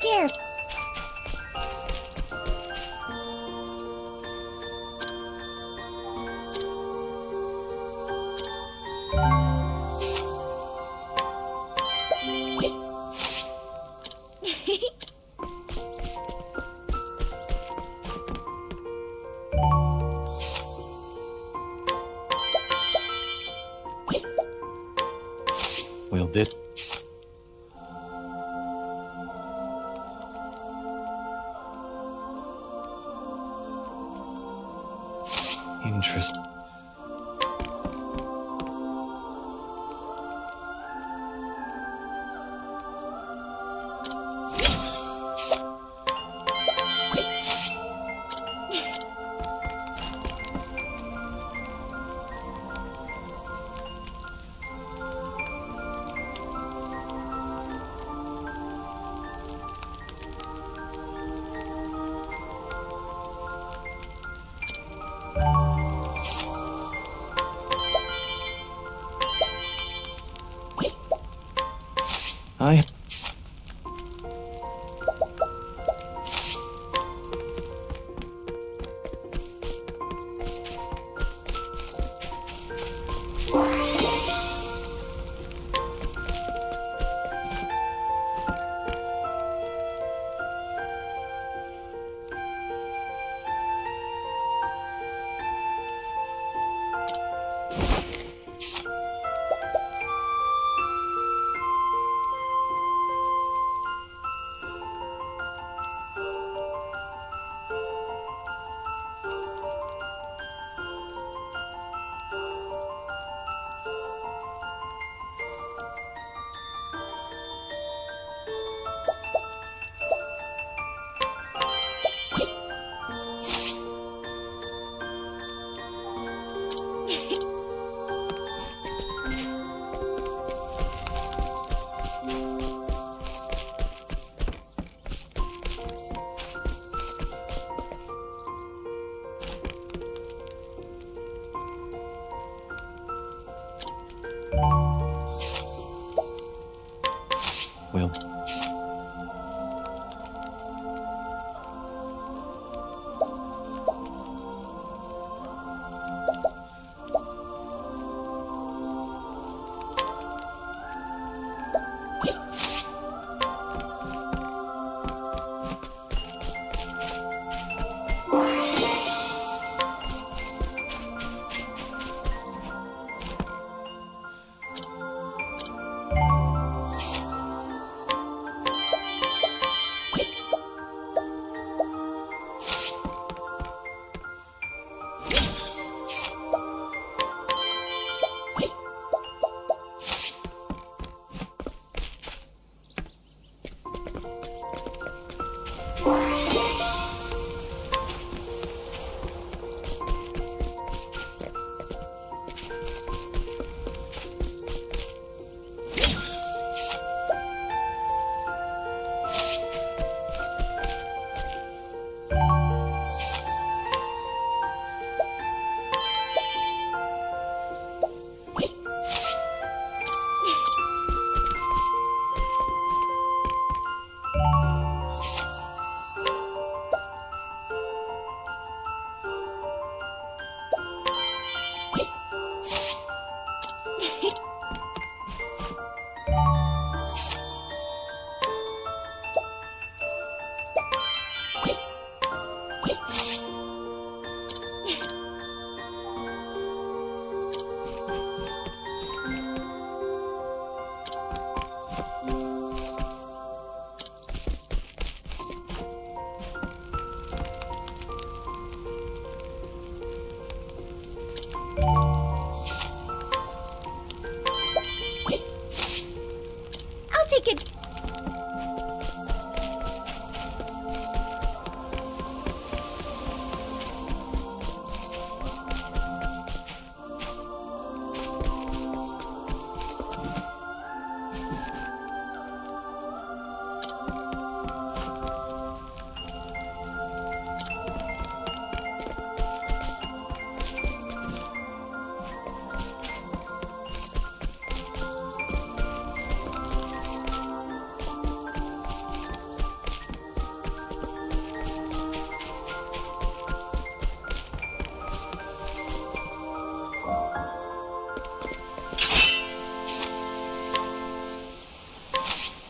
Here. Will this... Interesting. I...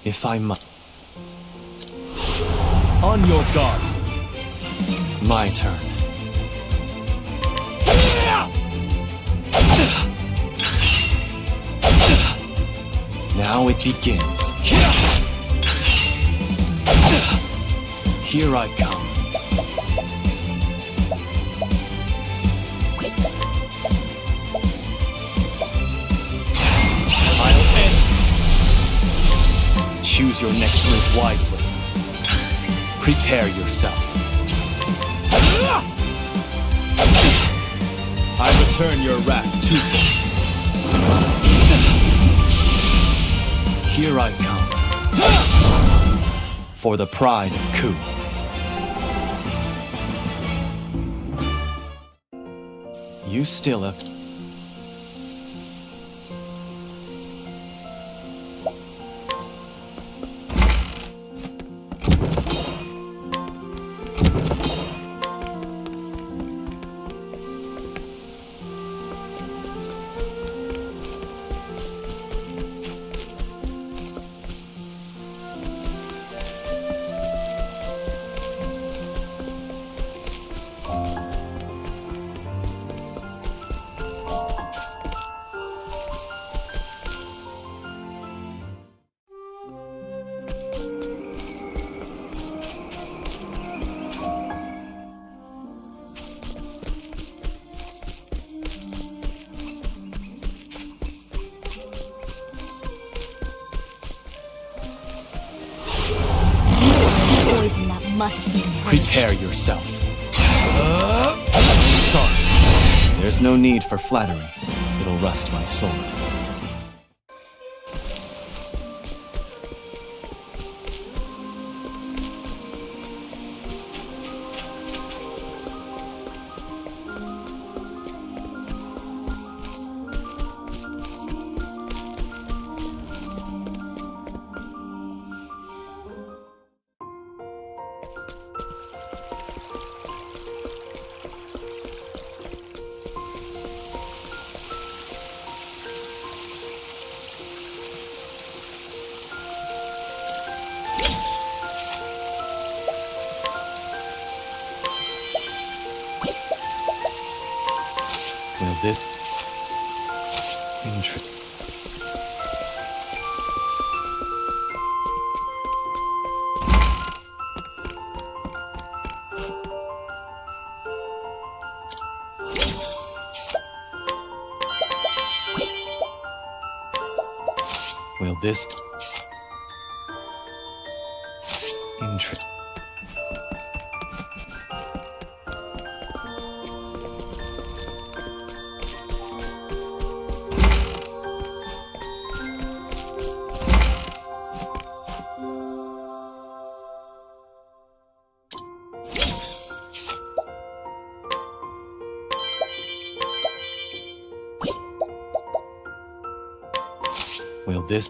If I must. On your guard. My turn. Now it begins. Here I come. I'll end this. Choose your next move wisely. Prepare yourself. I return your wrath twofold. Here I come. For the pride of Ku. You still have... Poison that must be purged. Prepare yourself. Sorry. There's no need for flattery. It'll rust my sword. Will this... Interesting. Will this... Interesting. Will this...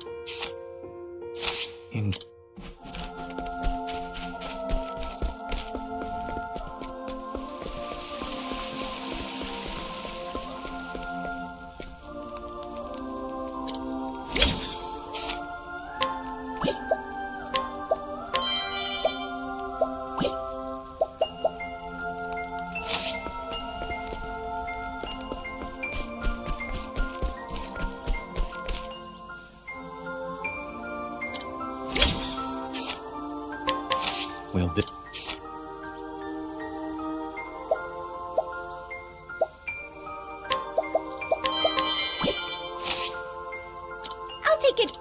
Will this... I'll take it.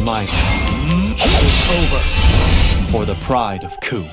My time is over for the pride of Ku.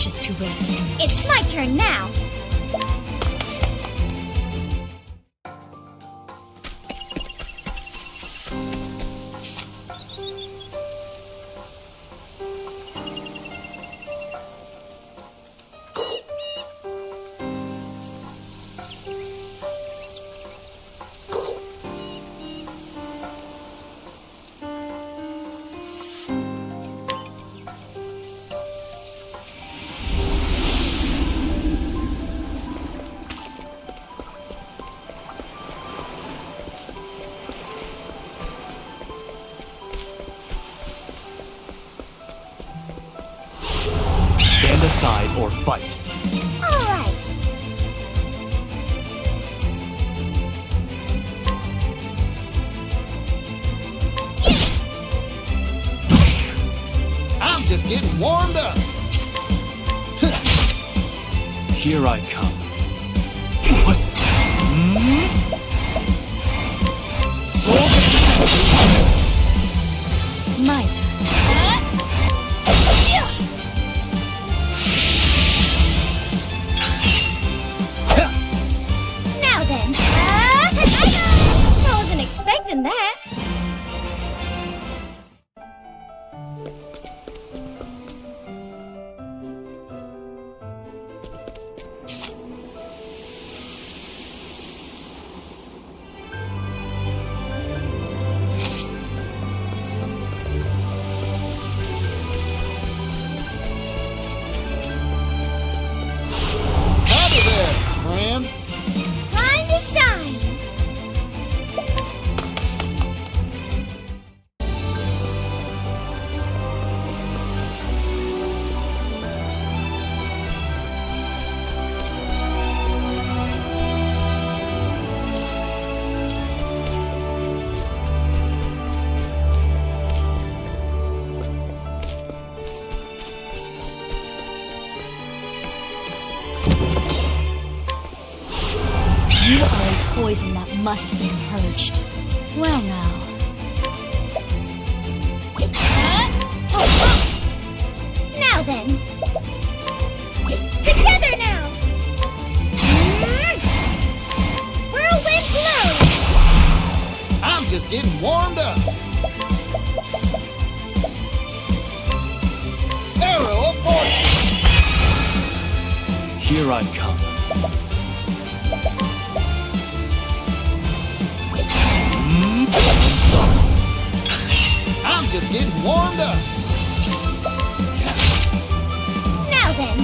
wishes to risk. It's my turn now. Stand aside or fight. All right. I'm just getting warmed up. Here I come. What? Sword. My turn. Now then. I wasn't expecting that. Out of there, friend. Time to shine. You are a poison that must be purged. Well now. Now then. Together now! Whirlwind blow! I'm just getting warmed up. Arrow of fortune. Here I come. I'm just getting warmed up. Now then.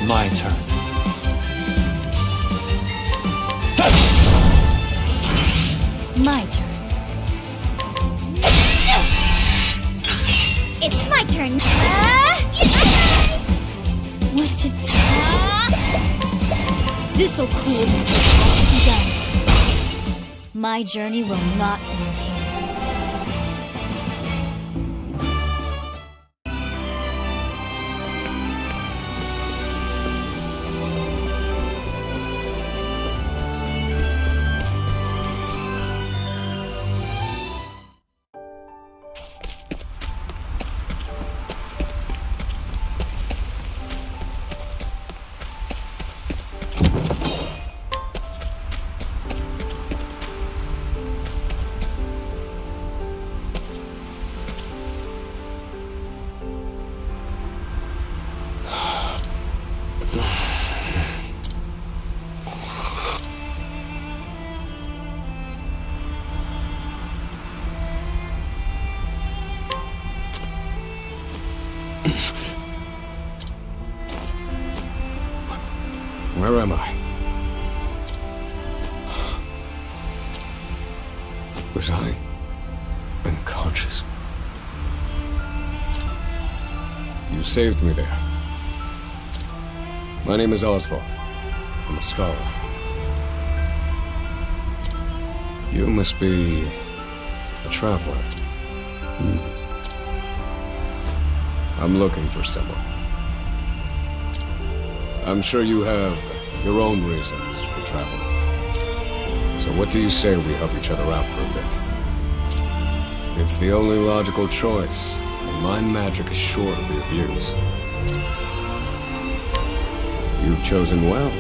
My turn. My turn. It's my turn. What to do? This'll cool me down. My journey will not end here. Where am I? Was I unconscious? You saved me there. My name is Oswald. I'm a scholar. You must be a traveler. I'm looking for someone. I'm sure you have your own reasons for traveling. So what do you say we help each other out for a bit? It's the only logical choice, and My magic is short of your views. You've chosen well.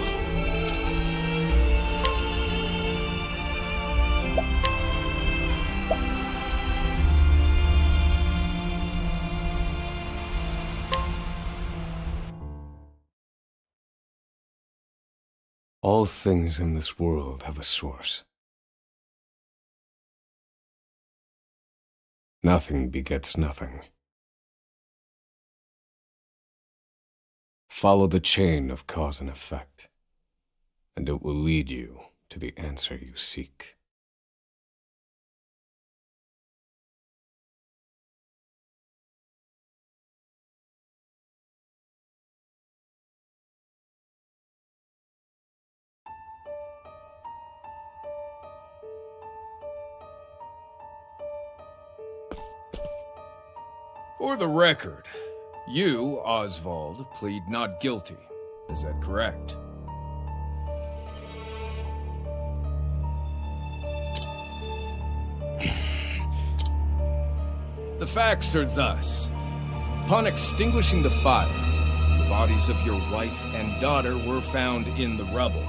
All things in this world have a source. Nothing begets nothing. Follow the chain of cause and effect, and it will lead you to the answer you seek. For the record, you, Oswald, plead not guilty. Is that correct? The facts are thus. Upon extinguishing the fire, the bodies of your wife and daughter were found in the rubble.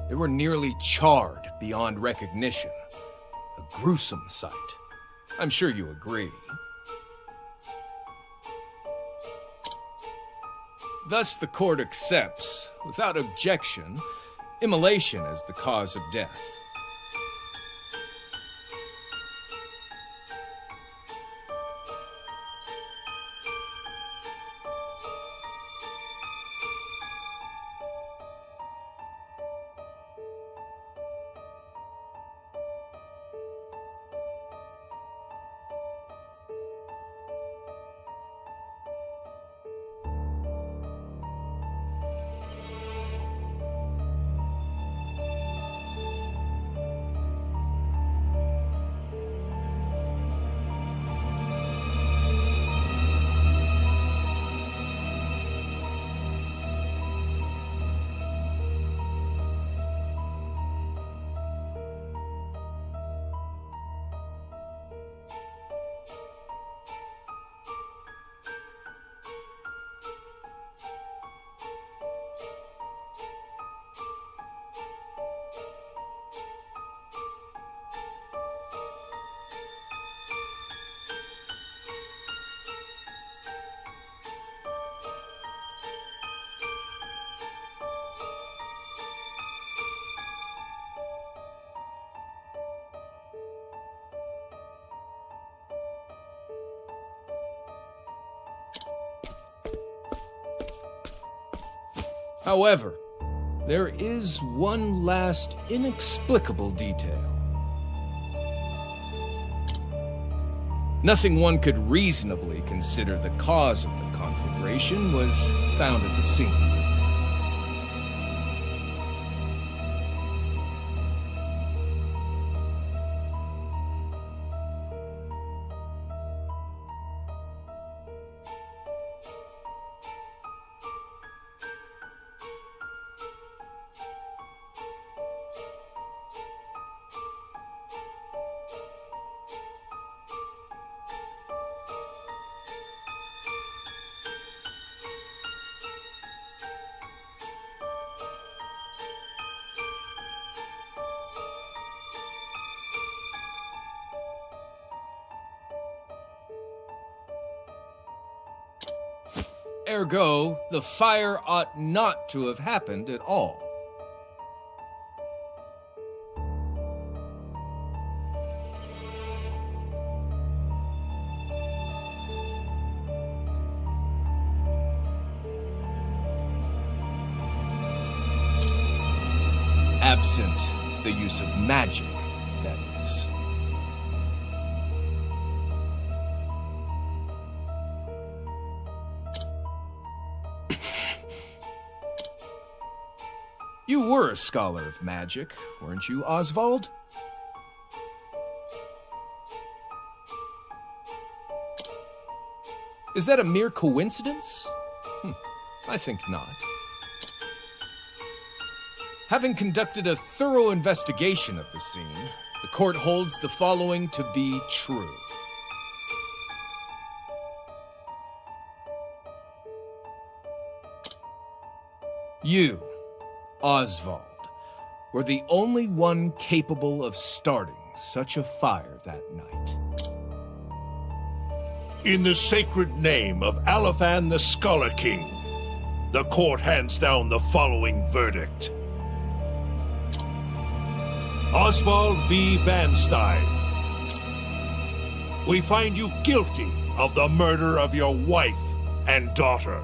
They were nearly charred beyond recognition. A gruesome sight. I'm sure you agree. Thus, the court accepts, without objection, immolation as the cause of death. However, there is one last inexplicable detail. Nothing one could reasonably consider the cause of the conflagration was found at the scene. Ergo, the fire ought not to have happened at all. Absent the use of magic, that is. You were a scholar of magic, weren't you, Oswald? Is that a mere coincidence? I think not. Having conducted a thorough investigation of the scene, the court holds the following to be true. You, Oswald, were the only one capable of starting such a fire that night. In the sacred name of Alephan the Scholar King, the court hands down the following verdict. Oswald V. Van Stein, we find you guilty of the murder of your wife and daughter,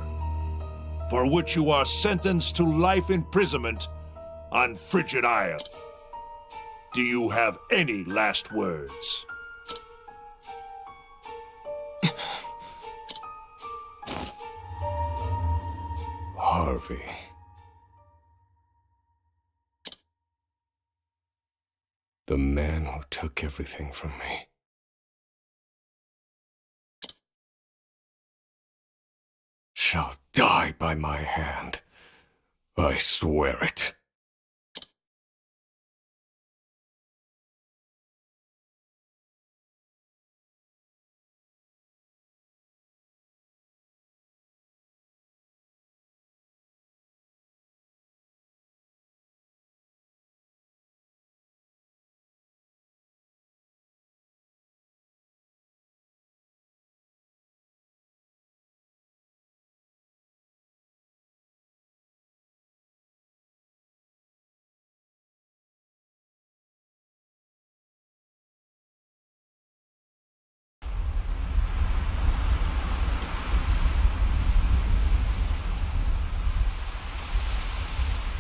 for which you are sentenced to life imprisonment on Frigid Isle. Do you have any last words? Harvey. The man who took everything from me. Shall die by my hand. I swear it.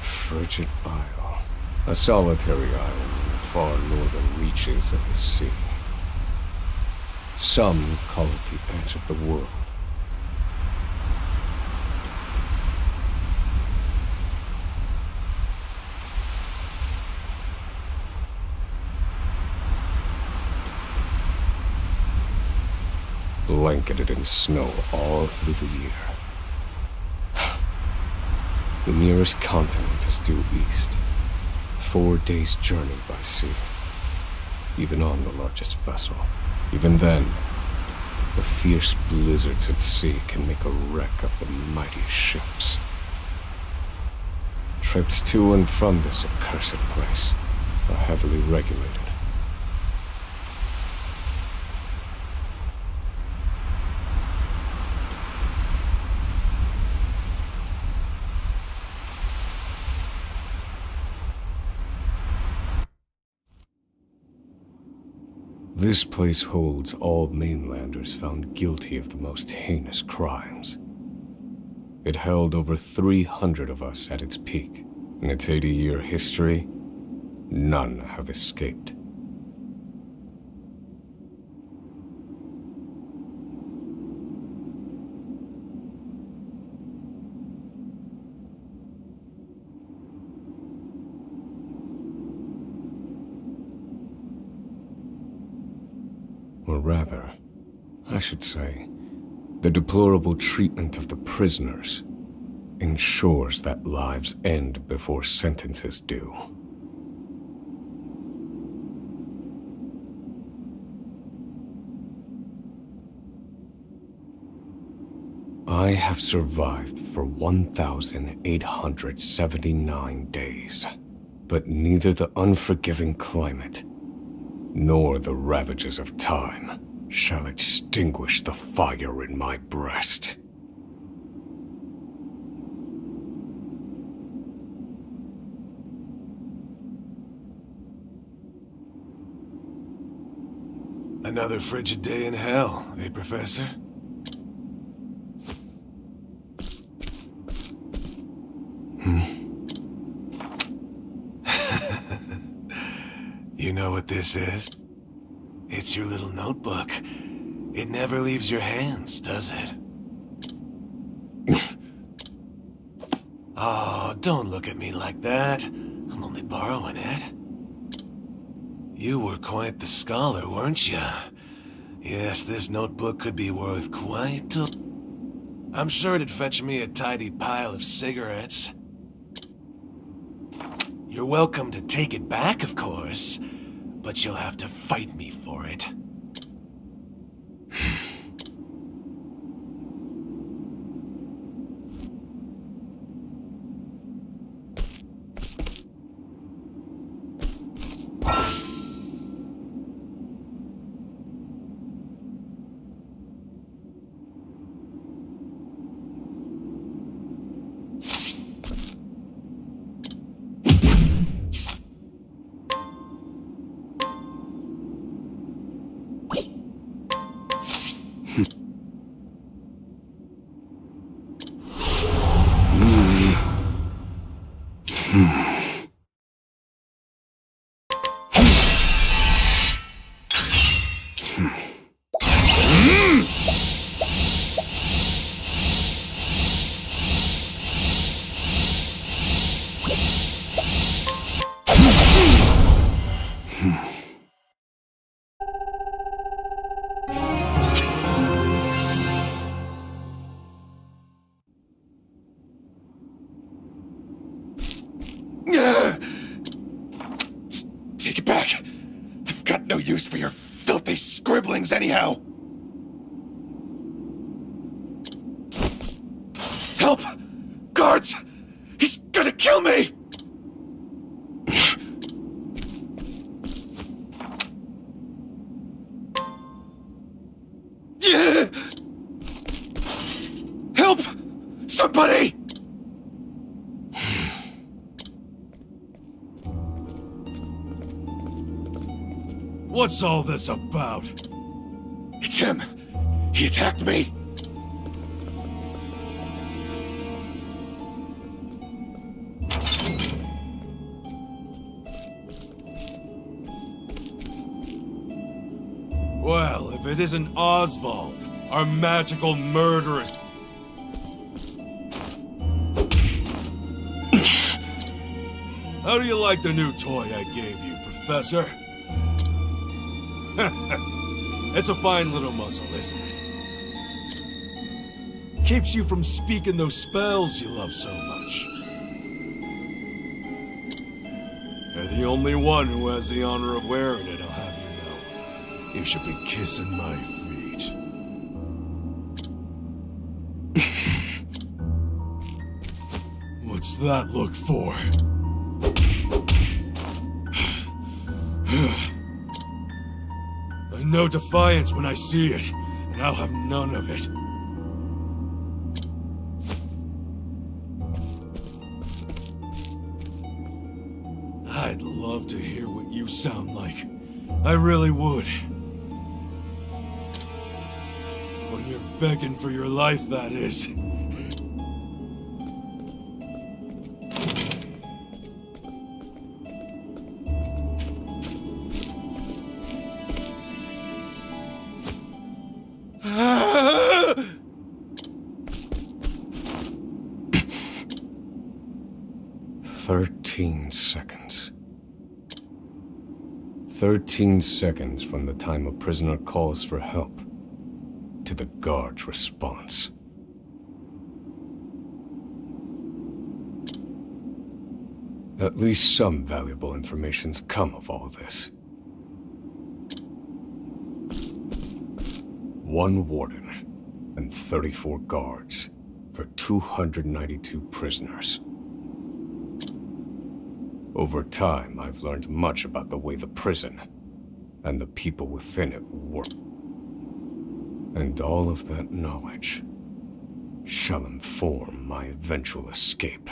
Frigid Isle. A solitary island in the far northern reaches of the sea. Some call it the edge of the world. Blanketed in snow all through the year. The nearest continent is due east. 4 days' journey by sea. Even on the largest vessel. Even then, the fierce blizzards at sea can make a wreck of the mightiest ships. Trips to and from this accursed place are heavily regulated. This place holds all mainlanders found guilty of the most heinous crimes. It held over 300 of us at its peak. In its 80-year history, none have escaped. Or rather, I should say, the deplorable treatment of the prisoners ensures that lives end before sentences do. I have survived for 1,879 days, but neither the unforgiving climate nor the ravages of time shall extinguish the fire in my breast. Another frigid day in hell, eh, Professor? You know what this is? It's your little notebook. It never leaves your hands, does it? Oh, don't look at me like that. I'm only borrowing it. You were quite the scholar, weren't you? Yes, this notebook could be worth quite a... I'm sure it'd fetch me a tidy pile of cigarettes. You're welcome to take it back, of course, but you'll have to fight me for it. Take it back. I've got no use for your filthy scribblings anyhow. Help! Guards! He's gonna kill me! Help! Somebody! What's all this about? It's him. He attacked me. Well, if it isn't Oswald, our magical murderer. How do you like the new toy I gave you, Professor? It's a fine little muzzle, isn't it? Keeps you from speaking those spells you love so much. You're the only one who has the honor of wearing it, I'll have you know. You should be kissing my feet. What's that look for? I know defiance when I see it, and I'll have none of it. I'd love to hear what you sound like. I really would. When you're begging for your life, that is. Seconds. 13 seconds from the time a prisoner calls for help to the guard's response. At least some valuable information's come of all this. One warden and 34 guards for 292 prisoners. Over time, I've learned much about the way the prison and the people within it work. And all of that knowledge shall inform my eventual escape.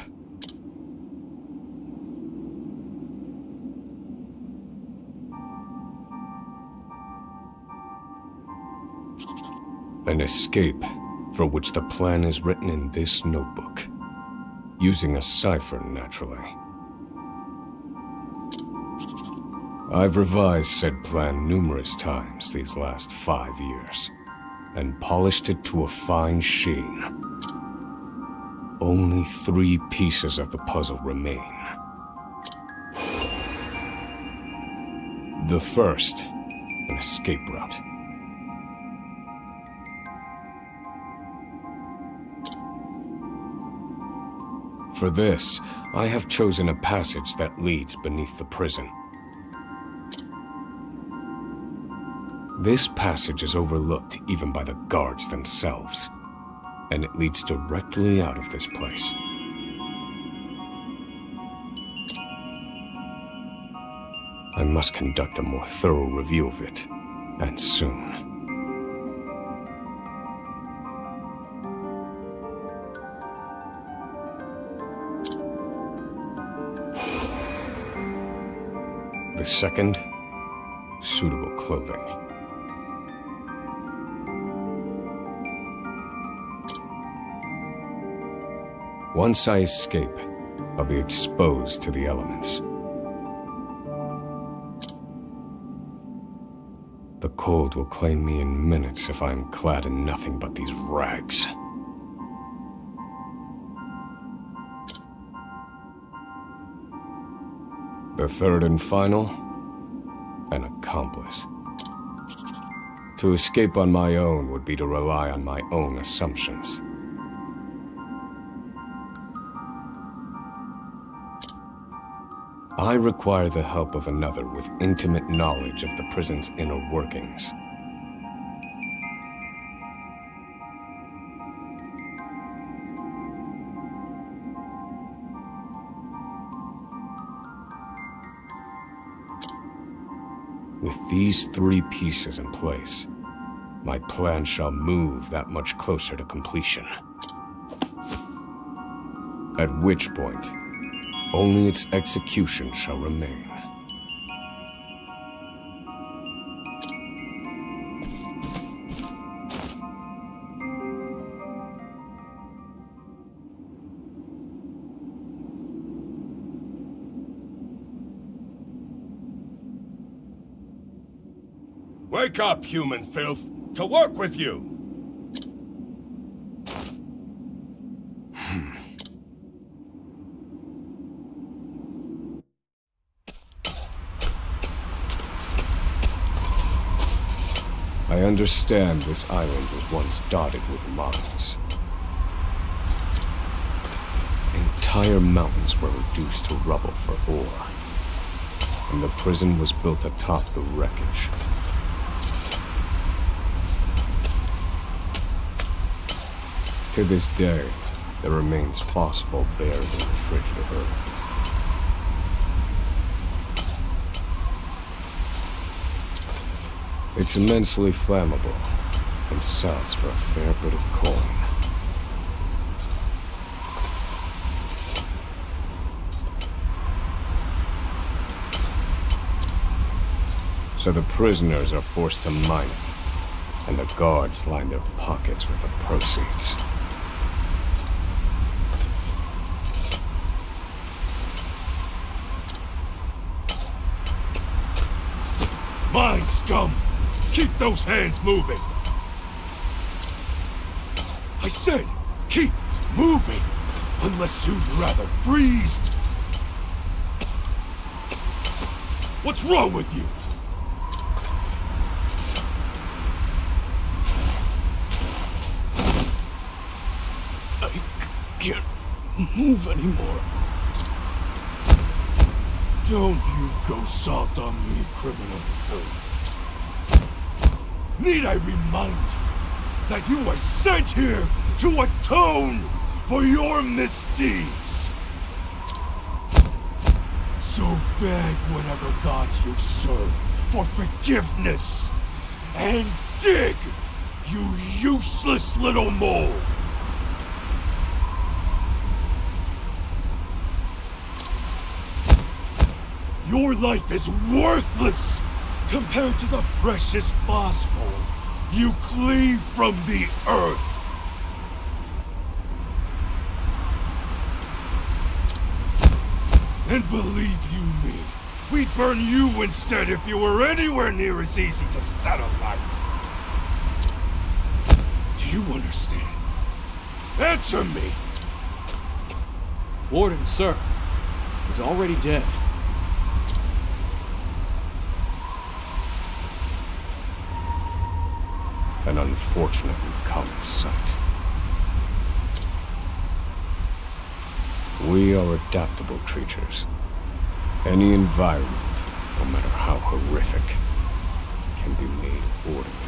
An escape for which the plan is written in this notebook, using a cipher, naturally. I've revised said plan numerous times these last 5 years, and polished it to a fine sheen. Only 3 pieces of the puzzle remain. The first, an escape route. For this, I have chosen a passage that leads beneath the prison. This passage is overlooked even by the guards themselves, and it leads directly out of this place. I must conduct a more thorough review of it, and soon. The second, suitable clothing. Once I escape, I'll be exposed to the elements. The cold will claim me in minutes if I am clad in nothing but these rags. The third and final, an accomplice. To escape on my own would be to rely on my own assumptions. I require the help of another with intimate knowledge of the prison's inner workings. With these three pieces in place, my plan shall move that much closer to completion. At which point, only its execution shall remain. Wake up, human filth! To work with you! I understand this island was once dotted with mines. Entire mountains were reduced to rubble for ore, and the prison was built atop the wreckage. To this day, there remains phosphor buried in the frigid earth. It's immensely flammable, and sells for a fair bit of coin. So the prisoners are forced to mine it, and the guards line their pockets with the proceeds. Mine scum! Keep those hands moving! I said, keep moving! Unless you'd rather freeze! What's wrong with you? I can't move anymore. Don't you go soft on me, criminal filth. Need I remind you that you were sent here to atone for your misdeeds? So beg whatever gods you serve for forgiveness, and dig, you useless little mole! Your life is worthless compared to the precious phosphor you cleave from the earth. And believe you me, we'd burn you instead if you were anywhere near as easy to set alight. Do you understand? Answer me! Warden, sir. He's already dead. An unfortunately common sight. We are adaptable creatures. Any environment, no matter how horrific, can be made ordinary.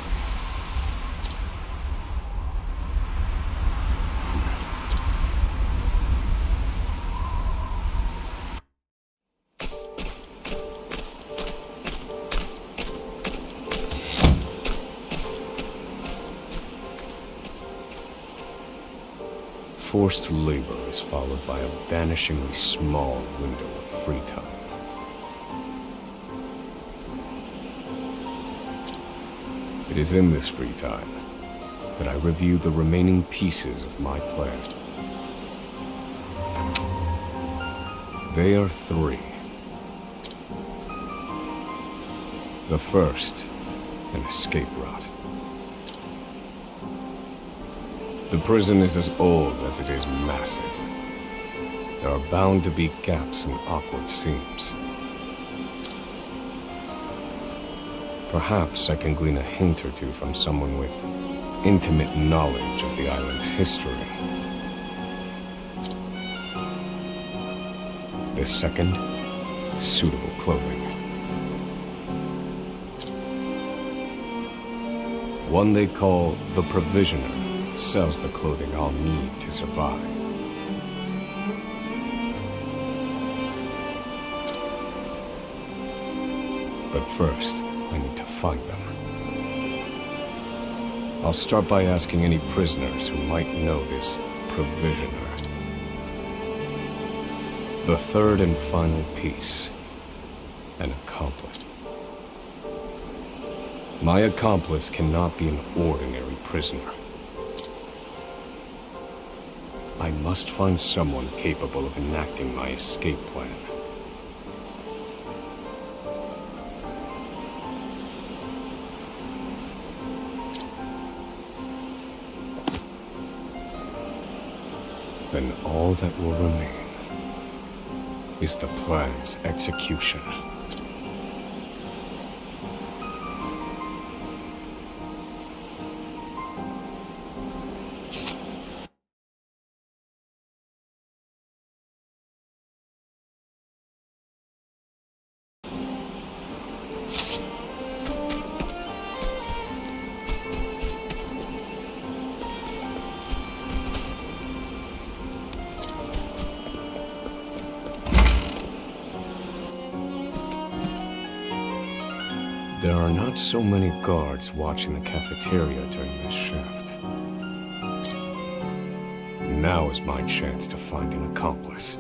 Forced labor is followed by a vanishingly small window of free time. It is in this free time that I review the remaining pieces of my plan. They are three. The first, an escape route. The prison is as old as it is massive. There are bound to be gaps and awkward seams. Perhaps I can glean a hint or two from someone with intimate knowledge of the island's history. The second, suitable clothing. One they call the Provisioner sells the clothing I'll need to survive. But first, I need to find them. I'll start by asking any prisoners who might know this Provisioner. The third and final piece, an accomplice. My accomplice cannot be an ordinary prisoner. I must find someone capable of enacting my escape plan. Then all that will remain is the plan's execution. There are not so many guards watching the cafeteria during this shift. Now is my chance to find an accomplice.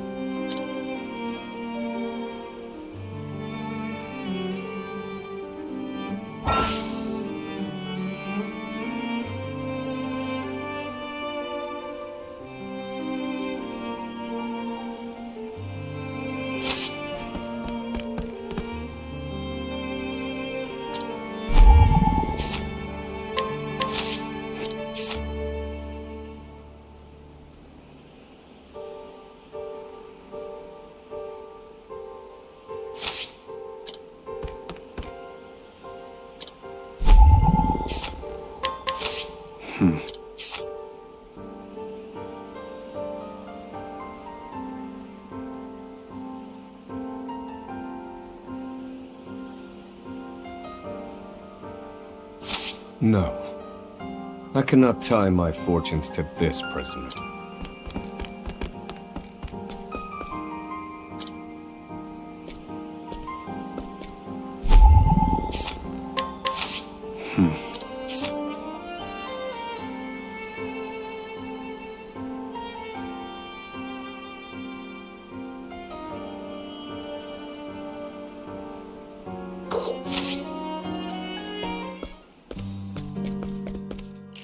No. I cannot tie my fortunes to this prisoner.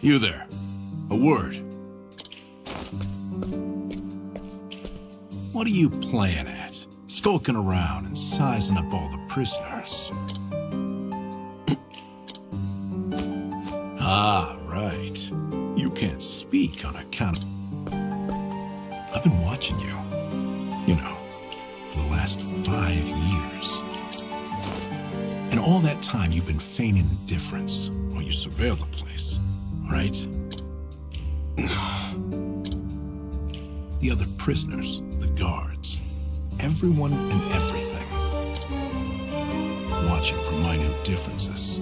You there. A word. What are you playing at? Skulking around and sizing up all the prisoners. Ah, right. You can't speak on account of... I've been watching you. You know, for the last 5 years. And all that time you've been feigning indifference while you surveil the place. Right? The other prisoners, the guards. Everyone and everything. Watching for minute differences.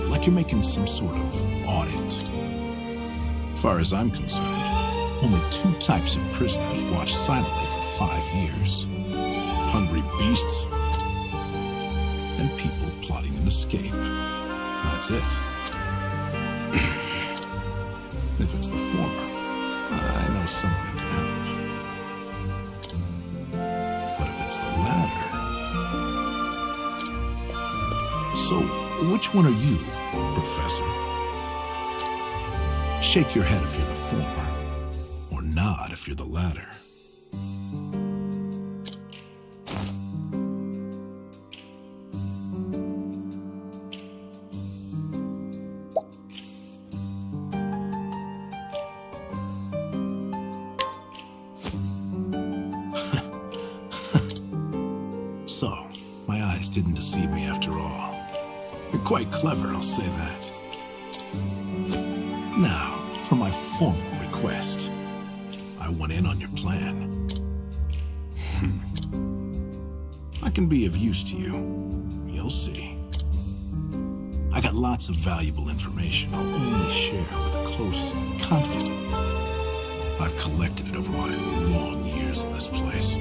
Like you're making some sort of audit. As far as I'm concerned, only two types of prisoners watch silently for 5 years. Hungry beasts and people plotting an escape. That's it. If it's the former, I know someone who can help. But if it's the latter... So, which one are you, Professor? Shake your head if you're the former, or nod if you're the latter. So, my eyes didn't deceive me after all. You're quite clever, I'll say that. Now, for my formal request. I want in on your plan. I can be of use to you. You'll see. I got lots of valuable information I'll only share with a close confidant. I've collected it over my long years in this place.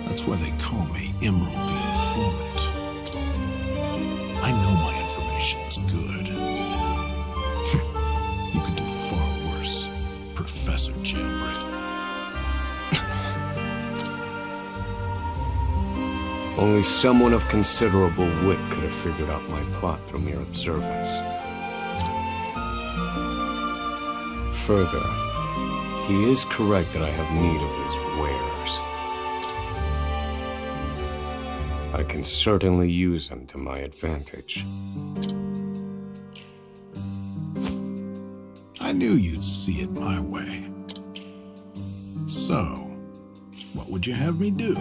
That's why they call me Emerald the Informant. I know my information's good. You could do far worse, Professor Jailbreak. Only someone of considerable wit could have figured out my plot through mere observance. Further, he is correct that I have need of his wares. I can certainly use them to my advantage. I knew you'd see it my way. So, what would you have me do?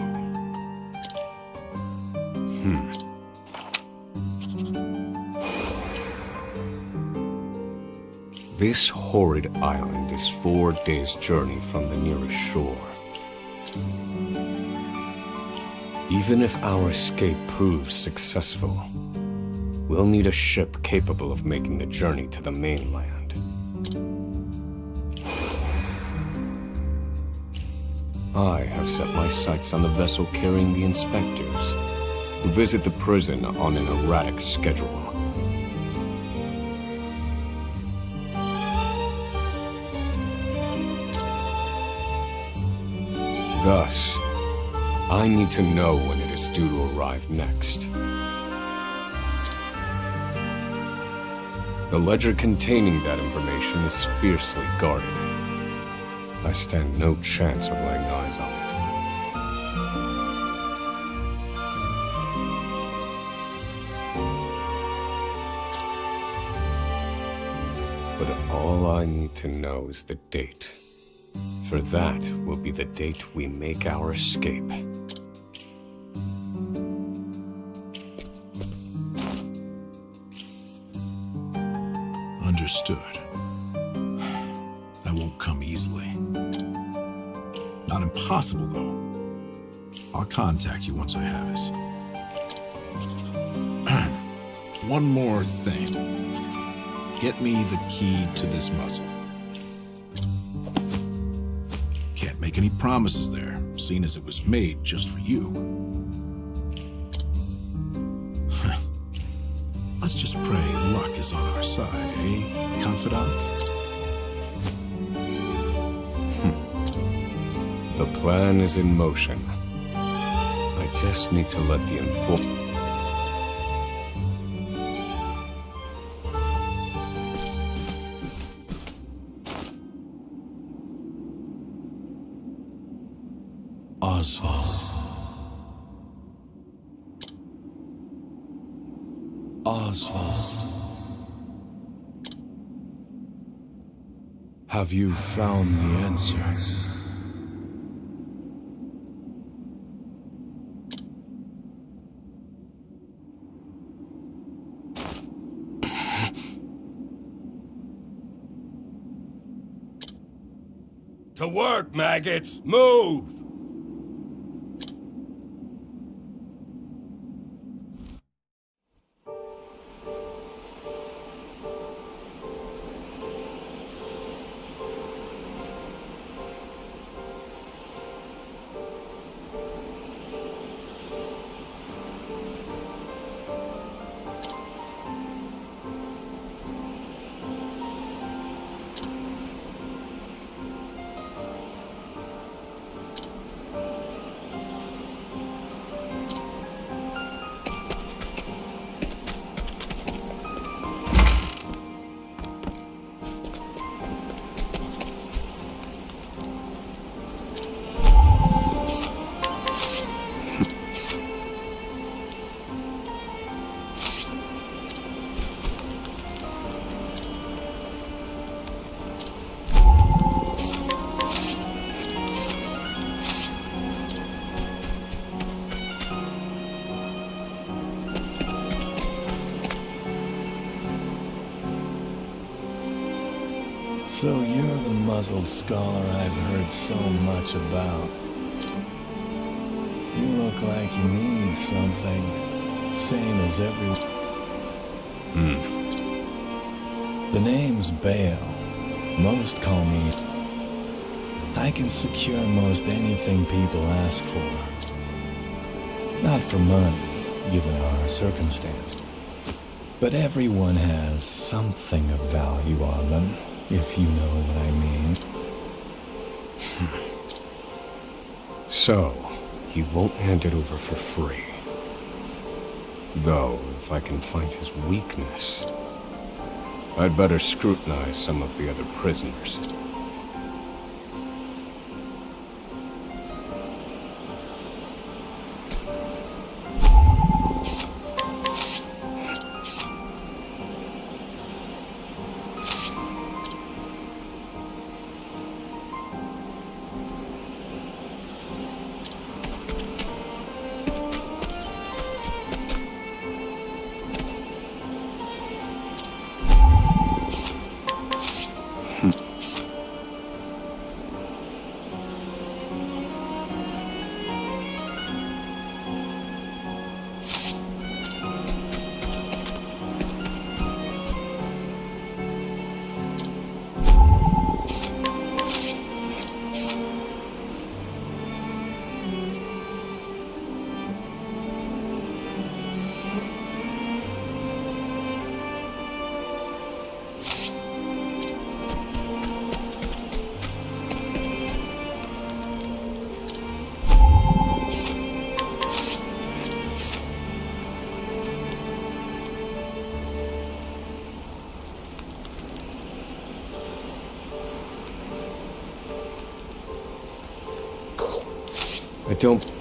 This horrid island is 4 days' journey from the nearest shore. Even if our escape proves successful, we'll need a ship capable of making the journey to the mainland. I have set my sights on the vessel carrying the inspectors, who visit the prison on an erratic schedule. Thus, I need to know when it is due to arrive next. The ledger containing that information is fiercely guarded. I stand no chance of laying eyes on it. But all I need to know is the date. For that will be the date we make our escape. Understood. That won't come easily. Not impossible, though. I'll contact you once I have it. One more thing. Get me the key to this muzzle. Can't make any promises there, seeing as it was made just for you. Let's just pray luck is on our side, eh, confidant? The plan is in motion. I just need to let the Oswald. Oswald. Have you found the answer? To work, maggots! Move! So you're the muzzled scholar I've heard so much about. You look like you need something, same as everyone. The name's Bale. Most call me. I can secure most anything people ask for. Not for money, given our circumstance. But everyone has something of value on them, if you know what I mean. So, he won't hand it over for free. Though, if I can find his weakness, I'd better scrutinize some of the other prisoners. I don't...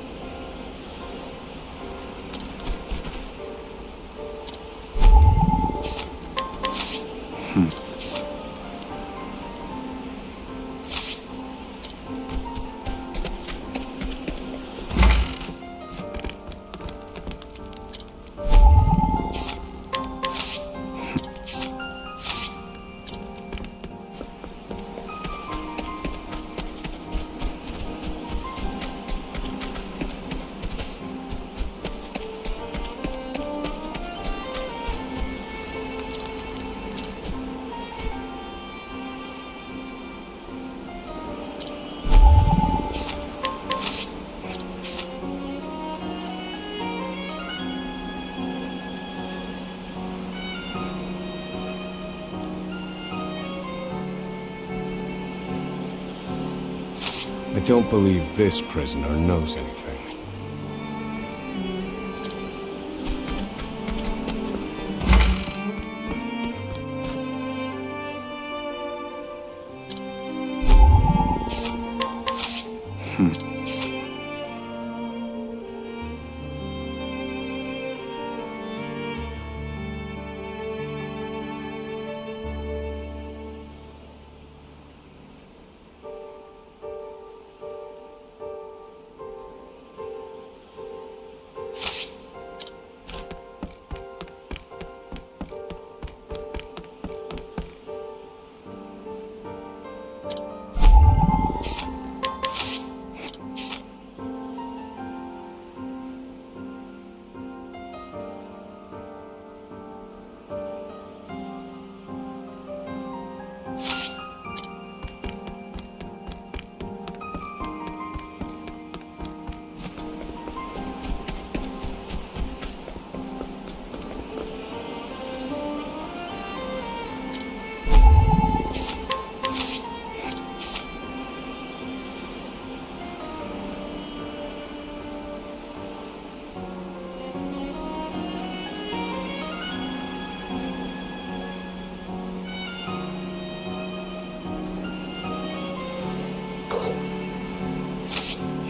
I don't believe this prisoner knows anything.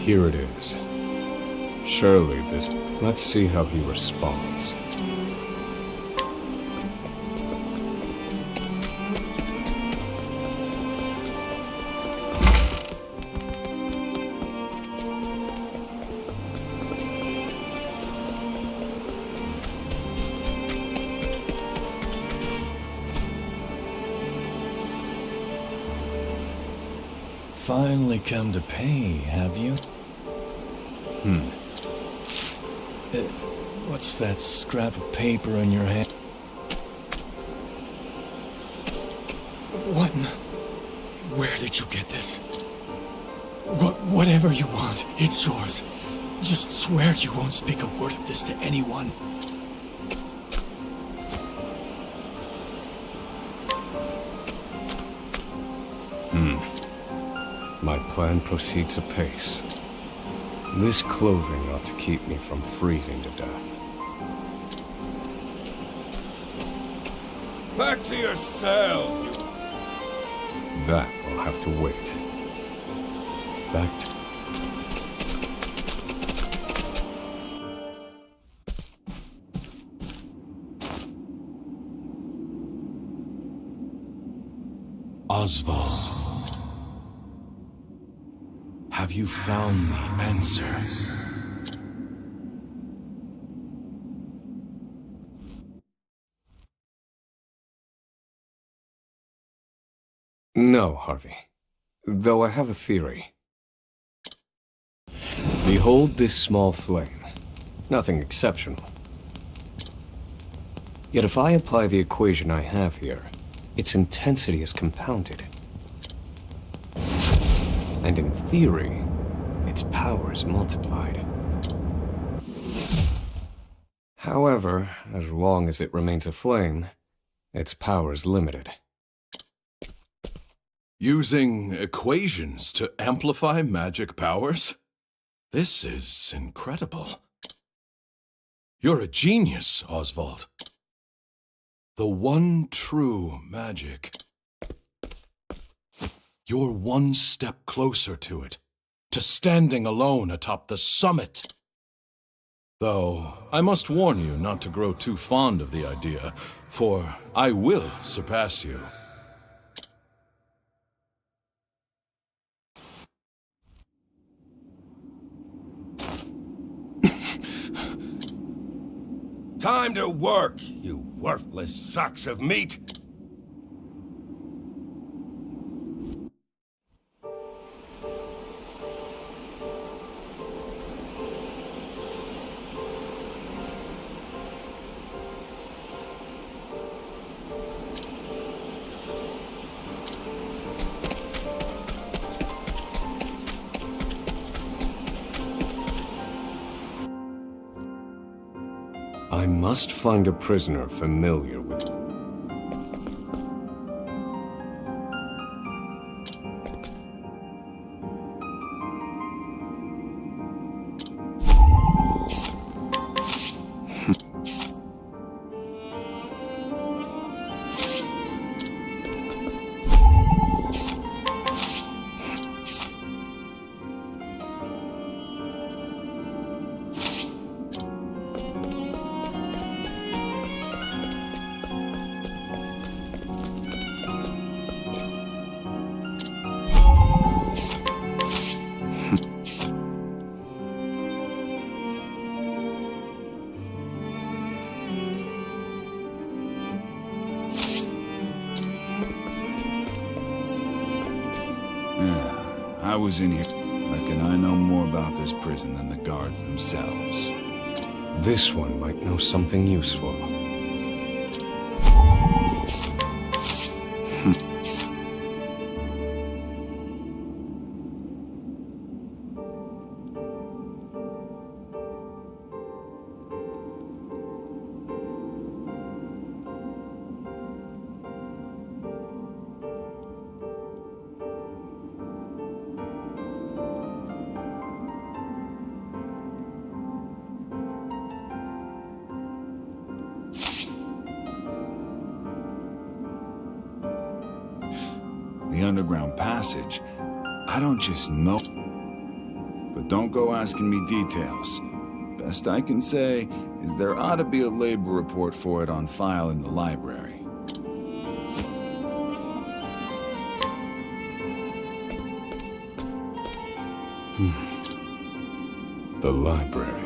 Here it is. Surely this... Let's see how he responds. finally come to pay, have you? What's that scrap of paper in your hand? What in the... Where did you get this? Whatever you want, it's yours. Just swear you won't speak a word of this to anyone. My plan proceeds apace. This clothing ought to keep me from freezing to death. Back to your cells, you... That will have to wait. Back to... Oswald, have you found the answer? No, Harvey. Though I have a theory. Behold this small flame. Nothing exceptional. Yet if I apply the equation I have here, its intensity is compounded. And in theory, its power is multiplied. However, as long as it remains a flame, its power is limited. Using equations to amplify magic powers? This is incredible. You're a genius, Oswald. The one true magic. You're one step closer to it, to standing alone atop the summit. Though, I must warn you not to grow too fond of the idea, for I will surpass you. Time to work, you worthless sacks of meat! I must find a prisoner familiar with... I was in here. Reckon I know more about this prison than the guards themselves. This one might know something useful. The underground passage, I don't just know. But don't go asking me details. Best I can say is there ought to be a labor report for it on file in the library. The library.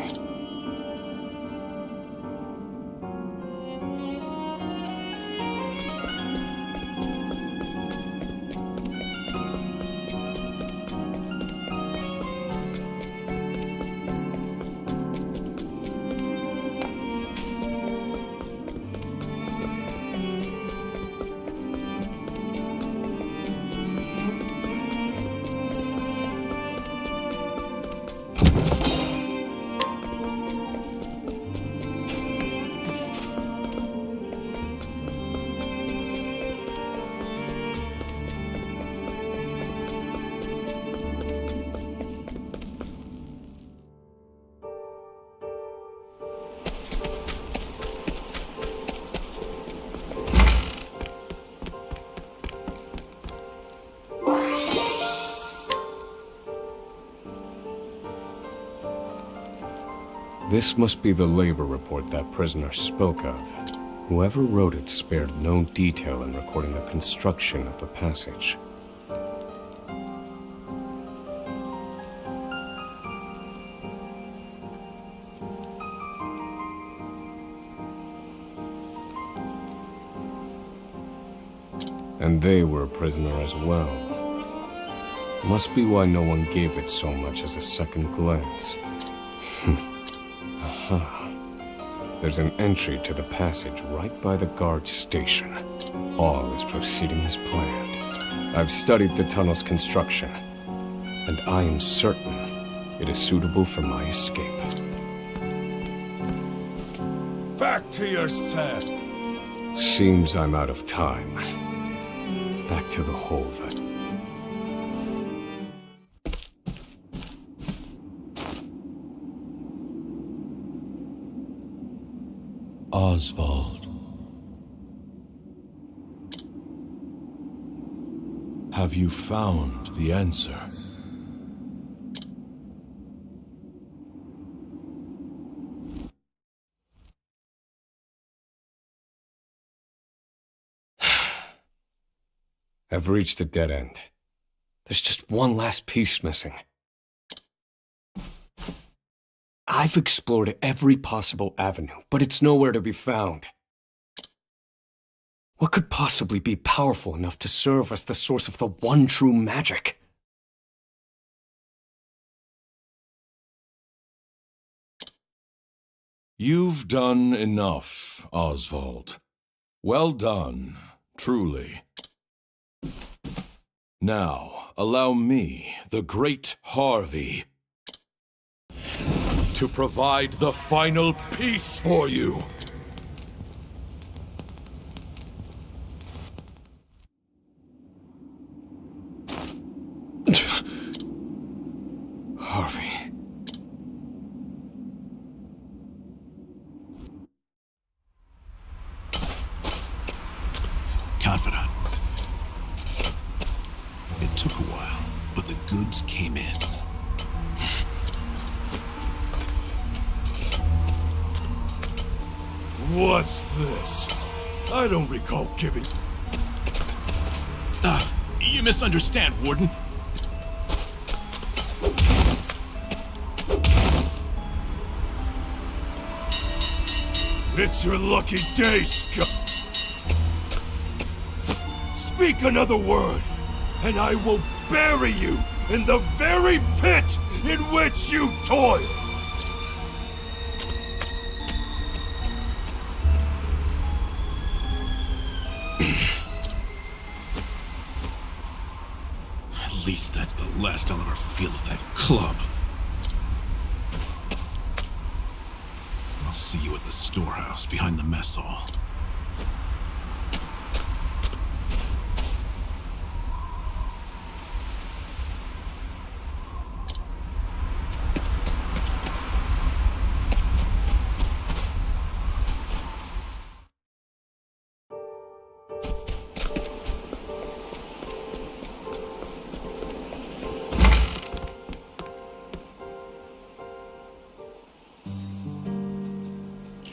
This must be the labor report that prisoner spoke of. Whoever wrote it spared no detail in recording the construction of the passage. And they were a prisoner as well. Must be why no one gave it so much as a second glance. Aha. There's an entry to the passage right by the guard station. All is proceeding as planned. I've studied the tunnel's construction, and I am certain it is suitable for my escape. Back to your cell! Seems I'm out of time. Back to the hole then. Oswald. Have you found the answer? I've reached a dead end. There's just one last piece missing. I've explored every possible avenue, but it's nowhere to be found. What could possibly be powerful enough to serve as the source of the one true magic? You've done enough, Oswald. Well done, truly. Now, allow me, the great Harvey, to provide the final piece for you. Harvey. Confidant. It took a while, but the goods came in. What's this? I don't recall giving... You misunderstand, Warden. It's your lucky day, Scott. Speak another word, and I will bury you in the very pit in which you toil. At least that's the last I'll ever feel of that club. I'll see you at the storehouse behind the mess hall.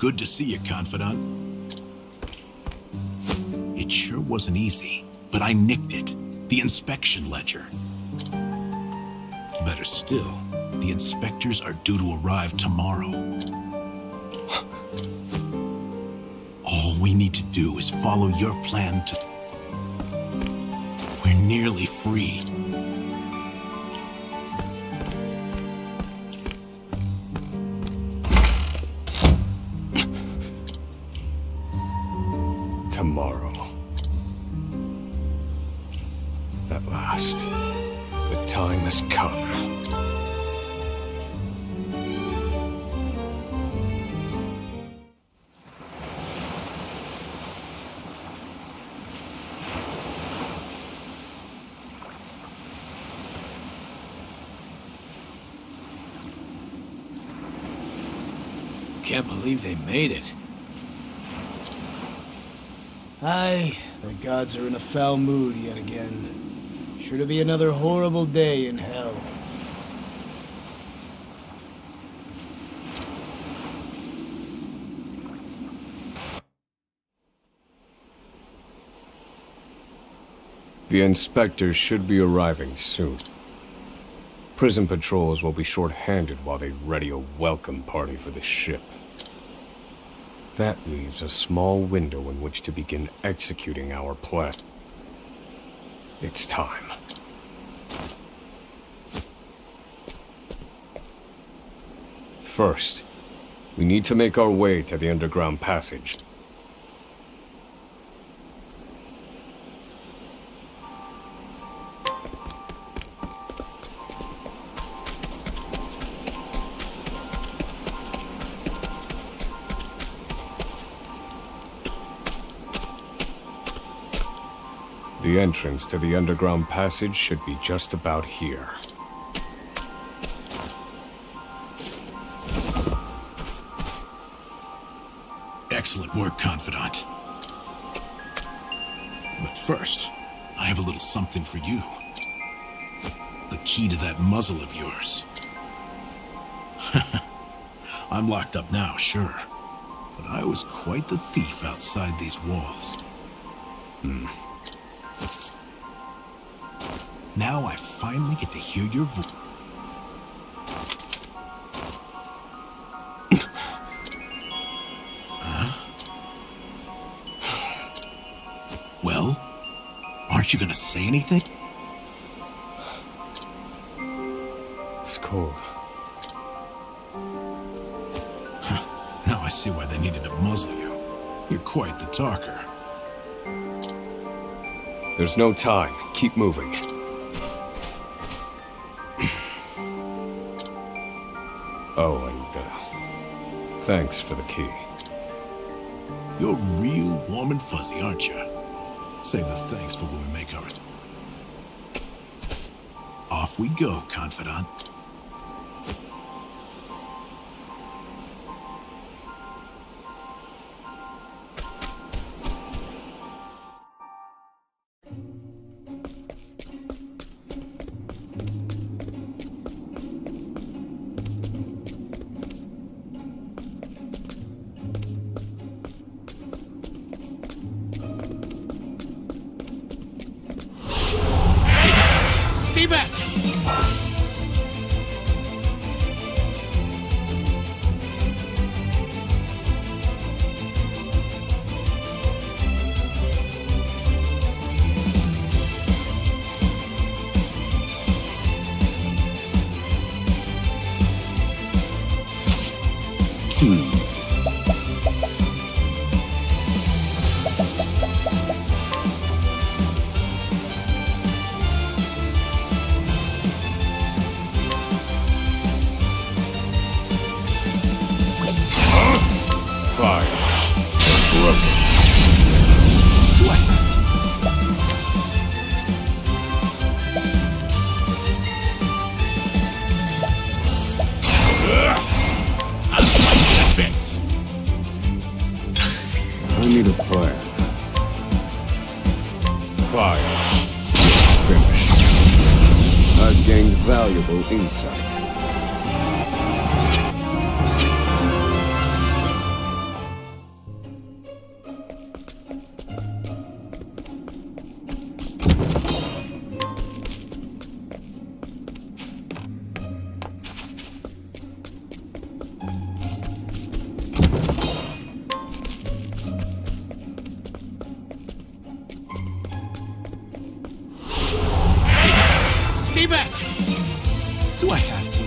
Good to see you, Confidant. It sure wasn't easy, but I nicked it. The inspection ledger. Better still, the inspectors are due to arrive tomorrow. All we need to do is follow your plan to... We're nearly free. Tomorrow. At last, the time has come. Can't believe they made it. Aye, the gods are in a foul mood yet again. Sure to be another horrible day in hell. The inspectors should be arriving soon. Prison patrols will be short-handed while they ready a welcome party for the ship. That leaves a small window in which to begin executing our plan. It's time. First, we need to make our way to the underground passage. The entrance to the underground passage should be just about here. Excellent work, Confidant. But first, I have a little something for you. The key to that muzzle of yours. I'm locked up now, sure. But I was quite the thief outside these walls. Now I finally get to hear your voice. Well, aren't you gonna say anything? It's cold. Now I see why they needed to muzzle you. You're quite the talker. There's no time. Keep moving. Oh, and thanks for the key. You're real warm and fuzzy, aren't you? Save the thanks for when we make our... Off we go, Confidant. Stay back! I need a plan. Fire. Finished. I've gained valuable insight. Stay back! Do I have to?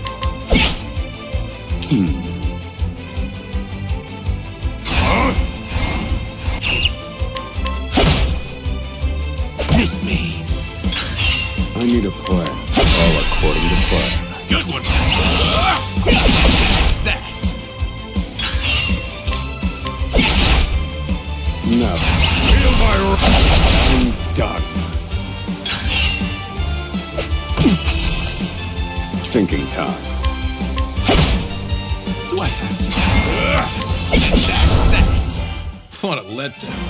Miss me! I need a plan. All according to plan. Good one! That! No. Feel my... I'm done. Thinking time. Do I have to? That's that! What a letdown.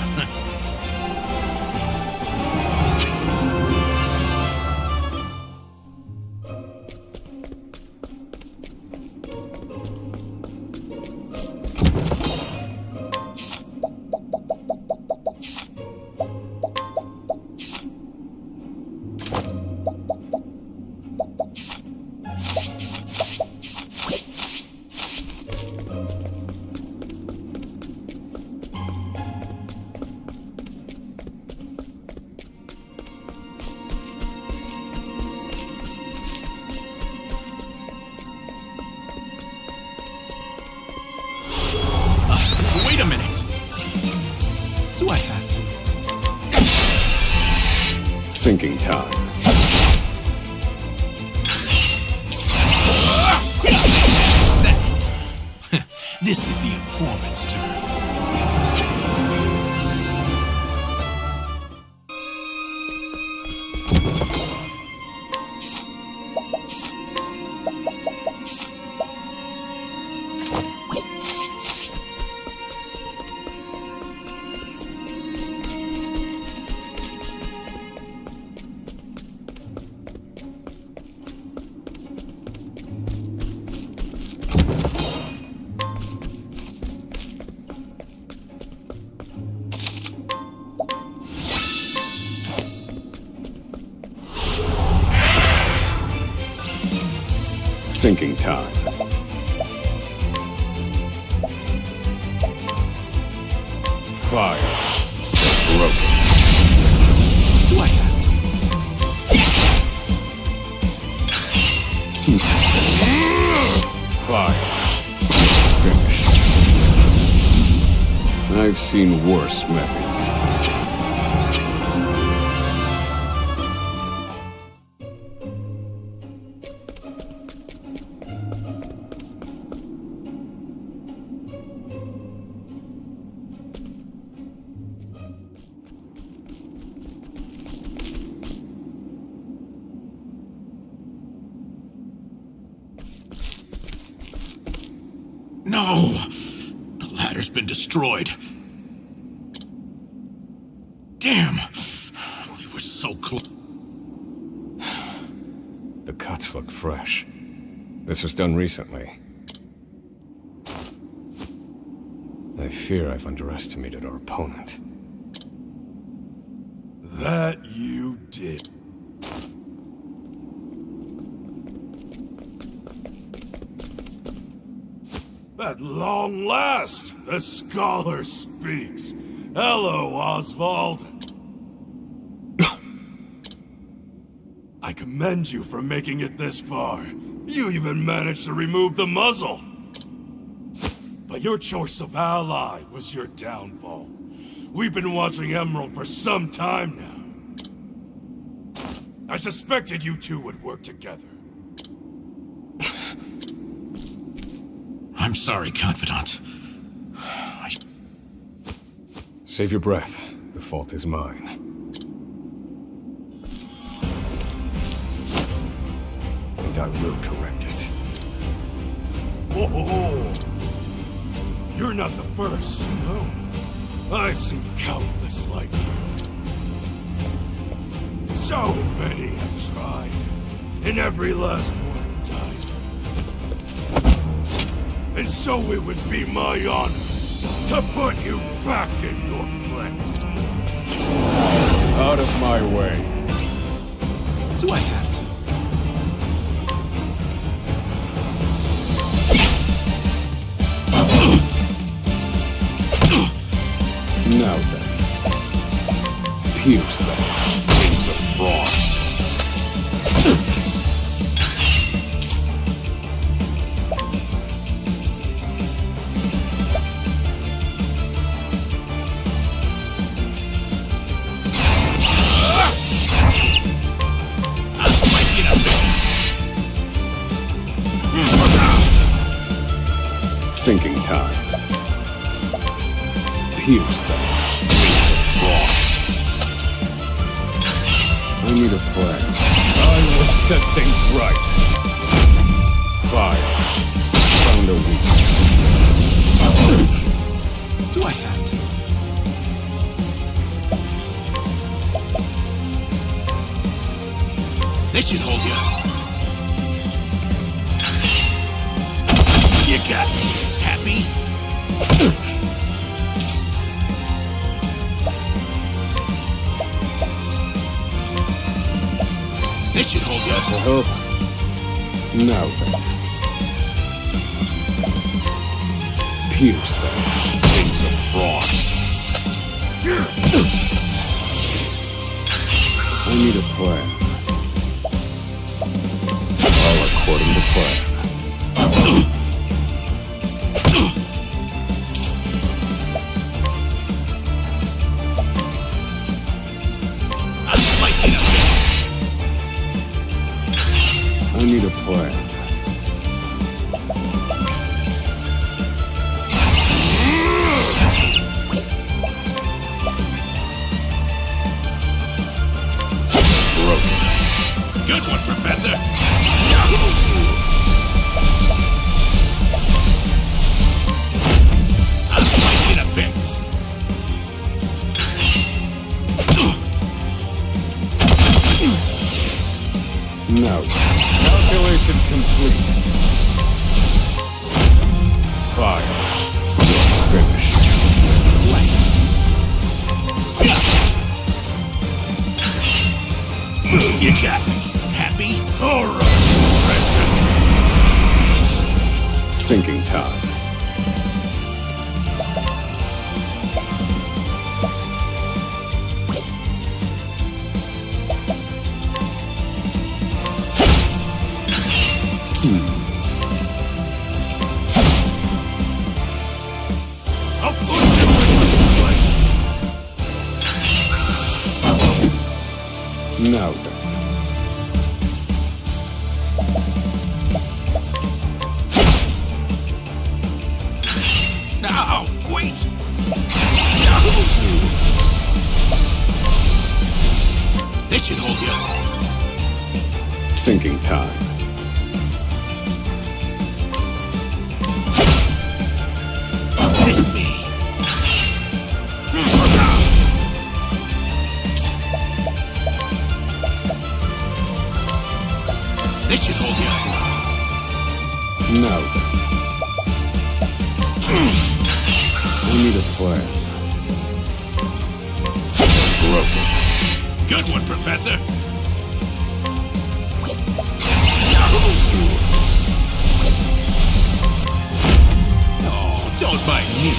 Thinking time. This is the informant's turn. Thinking time. Fire. Broken. Do I have Fire. Finished. I've seen worse methods. No! The ladder's been destroyed. Damn! We were so close. The cuts look fresh. This was done recently. I fear I've underestimated our opponent. That you did. At long last, the scholar speaks. Hello, Oswald. I commend you for making it this far. You even managed to remove the muzzle. But your choice of ally was your downfall. We've been watching Emerald for some time now. I suspected you two would work together. I'm sorry, Confidant. Save your breath. The fault is mine. And I will correct it. Whoa! You're not the first, you know. I've seen countless like you. So many have tried, and every last one died. And so it would be my honor to put you back in your place. Out of my way. Do I have to? Now then. Pierce them. Wings of frost. Thinking time. Pierce them. Wings of frost. I need a plan. I will set things right. Fire. Found a weakness. Do I have to? This should hold you. You got me. Happy? This should hold you. I hope. Now then. Pierce them. Wings of frost. I need a plan. All according to plan. I'm fighting up there. plan. Broken. Good one, Professor. I'll fight you to bits. No. Calculations complete. Fire. Finished. You got me. Happy? All right, princess. Thinking time. I'll put you in your place. Now then. Now, wait. This should hold you. Thinking time. Miss me. This should hold you. Now then. We need a plan. Broken. Good one, Professor. Oh, don't mind me.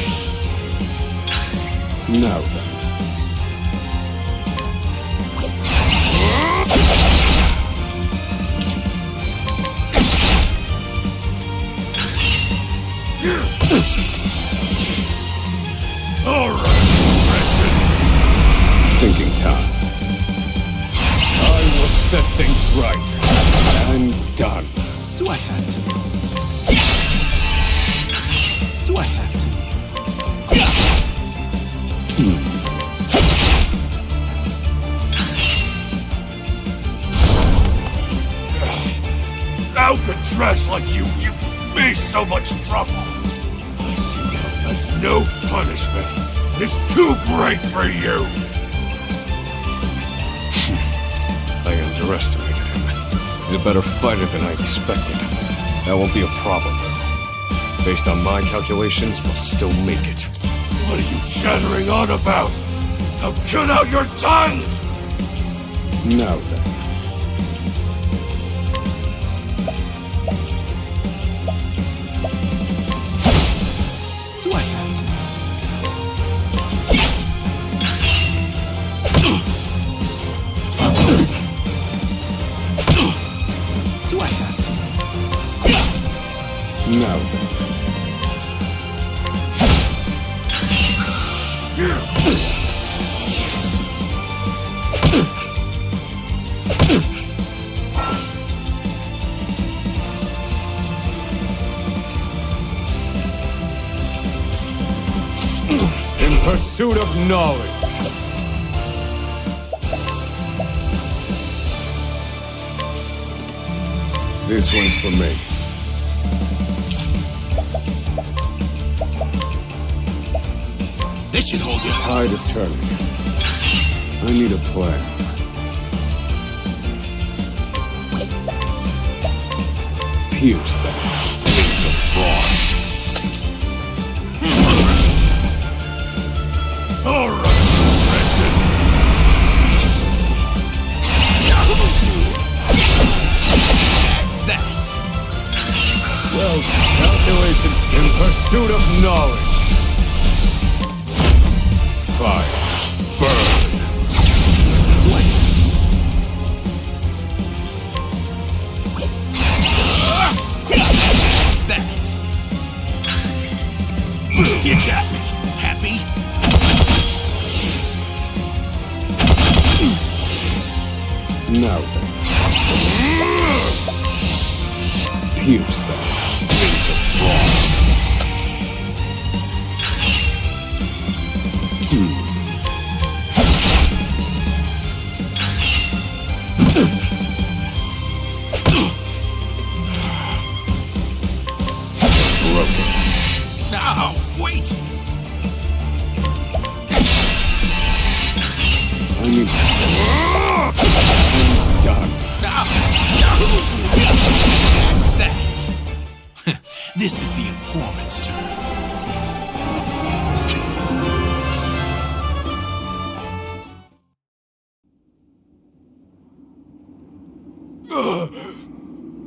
Now then. All right, princess. Thinking time. I will set things right. And done. Do I have to? Do I have to? Alcatraz like you give me so much trouble. I see now that no punishment is too great for you. I underestimated him. He's a better fighter than I expected. That won't be a problem. Based on my calculations, we'll still make it. What are you chattering on about? Now cut out your tongue! Now then. Do I have to? Do I have to? Now then. In pursuit of knowledge. This one's for me. This should hold you. Tide is turning. I need a plan. Pierce that wings of frost. All right, princess. That's that. Well, calculations in pursuit of knowledge. Fire. Burn. That. You got me. Happy? Now then. Here's the wings of frost. Broken. Now, wait! I need done. That's that. This is the informant's turf.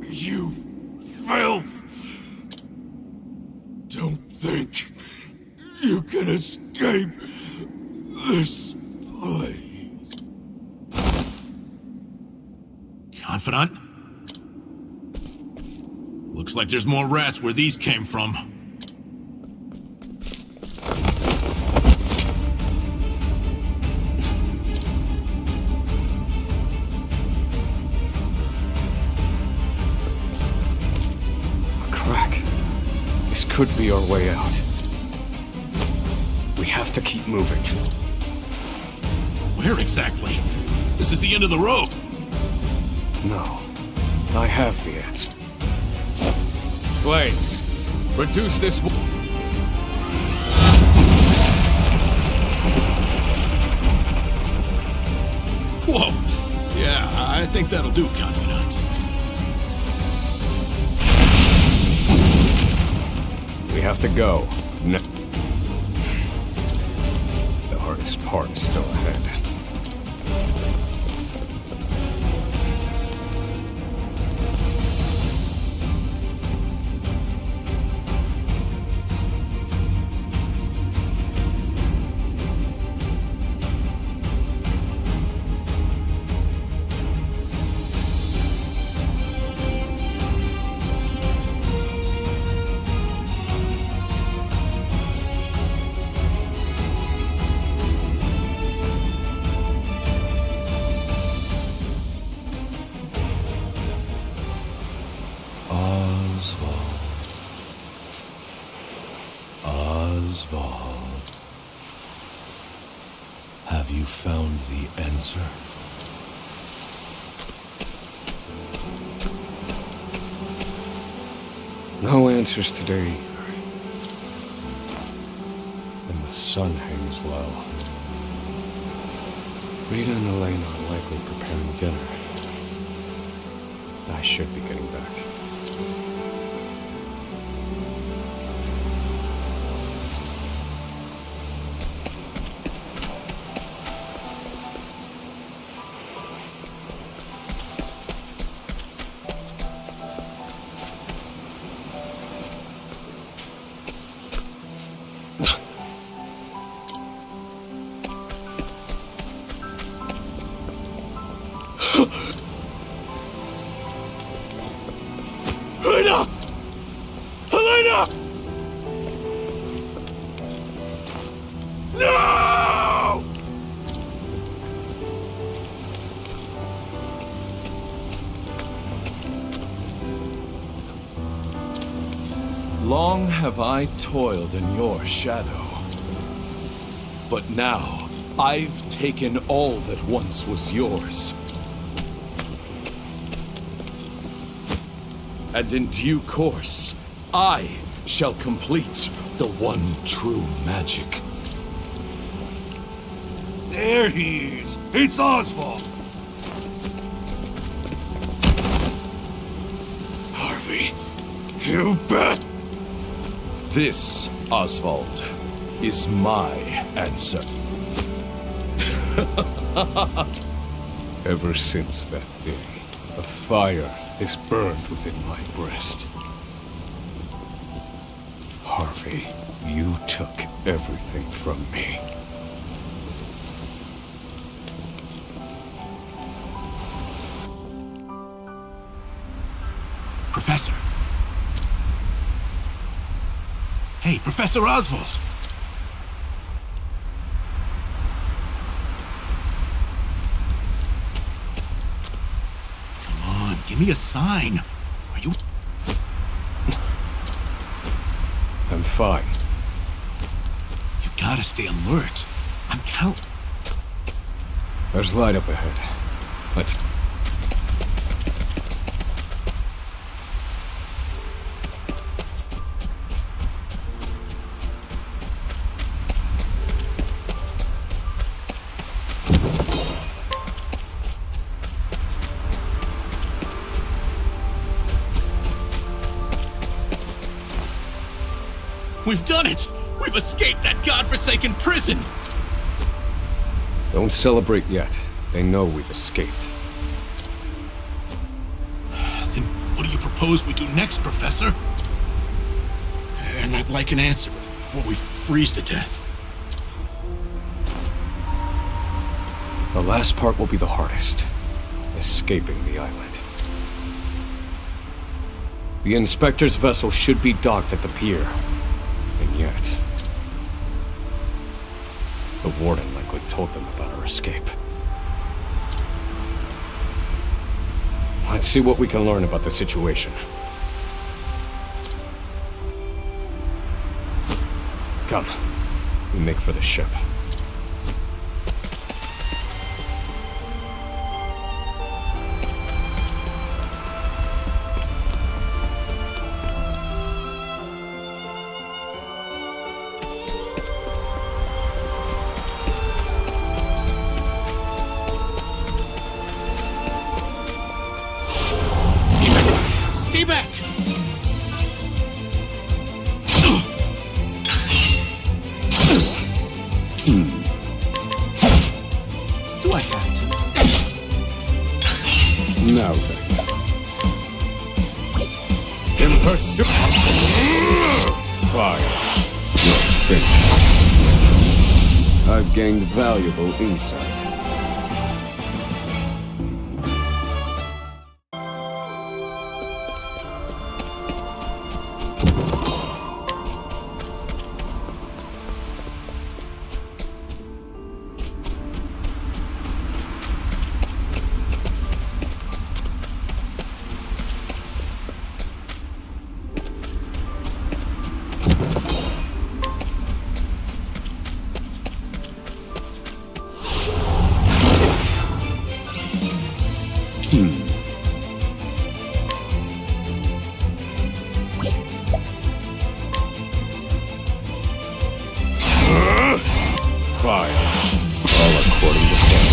You filth! Don't think you can escape this place. Confidant? Looks like there's more rats where these came from. Crack. This could be our way out. We have to keep moving. Where exactly? This is the end of the road. No. I have the answer. Flames, reduce this. Whoa! Yeah, I think that'll do, Confidant. We have to go. No. The hardest part is still ahead. Oswald. Have you found the answer? No answers today either. And the sun hangs low. Rita and Elena are likely preparing dinner. I should be getting back. Helena! Helena! No! Long have I toiled in your shadow. But now, I've taken all that once was yours. And in due course, I shall complete the one true magic. There he is! It's Oswald! Harvey, you bet! This, Oswald, is my answer. Ever since that day, a fire is burned within my breast. Harvey, you took everything from me. Professor. Hey, Professor Oswald. Come on, give me a sign. Are you... fine. You gotta stay alert. I'm counting. There's light up ahead. Let's... We've done it! We've escaped that godforsaken prison! Don't celebrate yet. They know we've escaped. Then what do you propose we do next, Professor? And I'd like an answer before we freeze to death. The last part will be the hardest. Escaping the island. The Inspector's vessel should be docked at the pier. And yet... the Warden likely told them about our escape. Let's see what we can learn about the situation. Come. We make for the ship. Stay back! Do I have to? Now then. In pursuit. Fire. You're finished. I've gained valuable insight. Fire. All according to plan.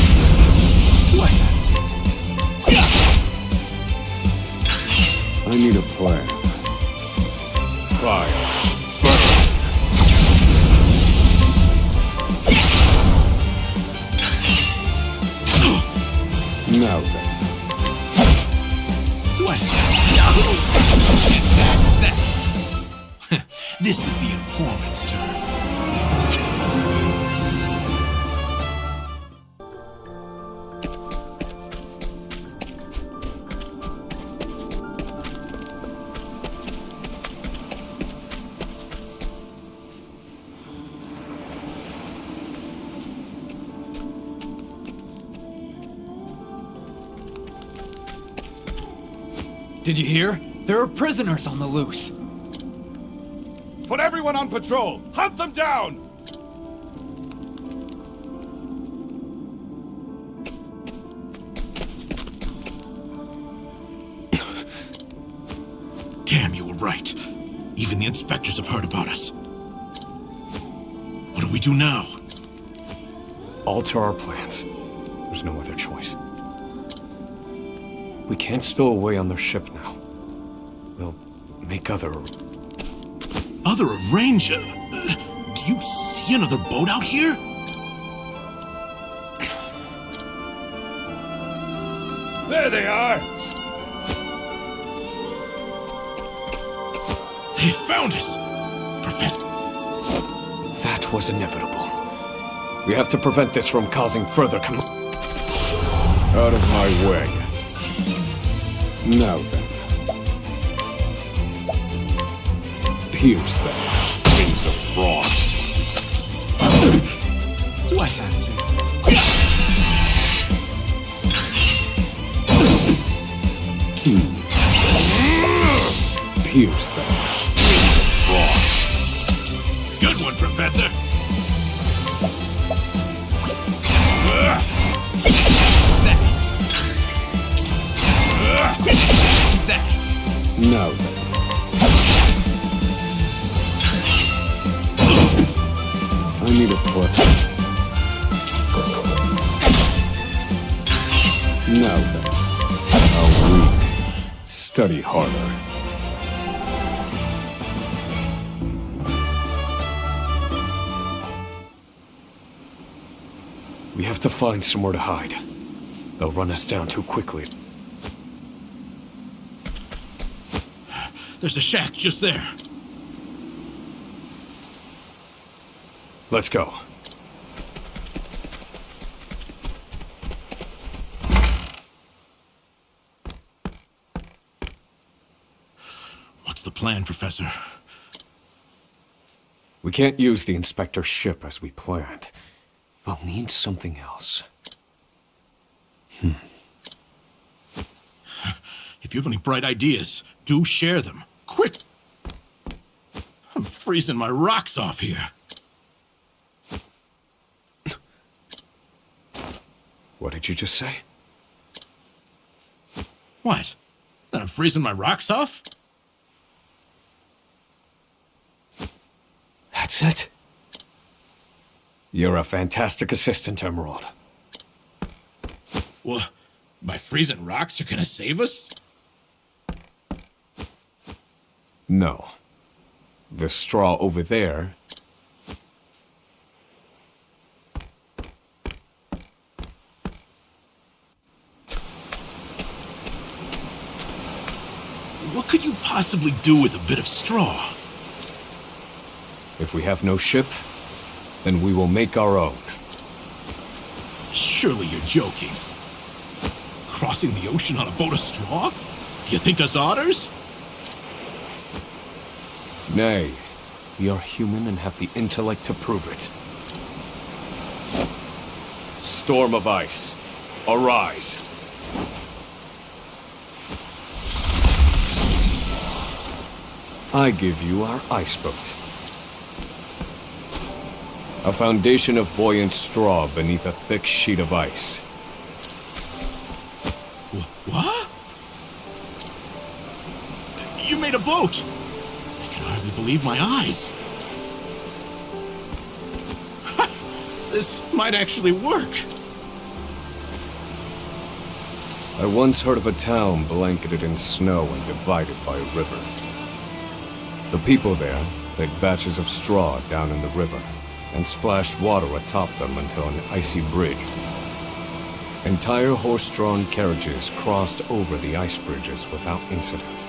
Do I have to? I need a plan. Fire. Burn. Now then. Do I have to? That's that. This is the informant's turf. Did you hear? There are prisoners on the loose. Put everyone on patrol! Hunt them down! Damn, you were right. Even the inspectors have heard about us. What do we do now? Alter our plans. There's no other choice. We can't stow away on their ship now. We'll make other... Other arranger? Do you see another boat out here? There they are! They found us! Professor... That was inevitable. We have to prevent this from causing further Out of my way. Now then. Pierce them, wings of frost. Do I have to? Pierce them, wings of frost. good one, Professor. That. Now then. I need a plan. Now then. How weak. Study harder. We have to find somewhere to hide. They'll run us down too quickly. There's a shack just there. Let's go. What's the plan, Professor? We can't use the Inspector's ship as we planned. We'll need something else. If you have any bright ideas, do share them. Quick! I'm freezing my rocks off here. What did you just say? What? That I'm freezing my rocks off? That's it. You're a fantastic assistant, Emerald. Well, my freezing rocks are gonna save us? No. The straw over there... What could you possibly do with a bit of straw? If we have no ship, then we will make our own. Surely you're joking. Crossing the ocean on a boat of straw? Do you think us otters? Nay, we are human and have the intellect to prove it. Storm of ice, arise. I give you our ice boat. A foundation of buoyant straw beneath a thick sheet of ice. What? You made a boat! I can hardly believe my eyes. This might actually work. I once heard of a town blanketed in snow and divided by a river. The people there laid batches of straw down in the river and splashed water atop them until an icy bridge. Entire horse-drawn carriages crossed over the ice bridges without incident.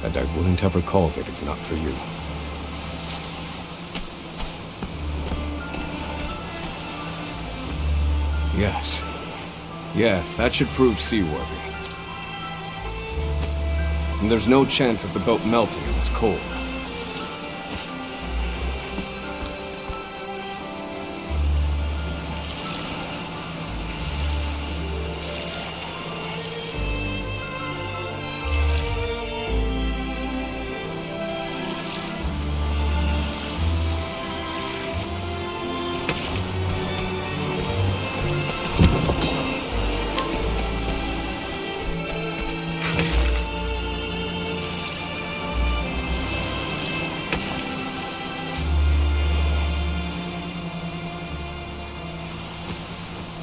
And I wouldn't have recalled it if not for you. Yes. Yes, that should prove seaworthy. And there's no chance of the boat melting in this cold.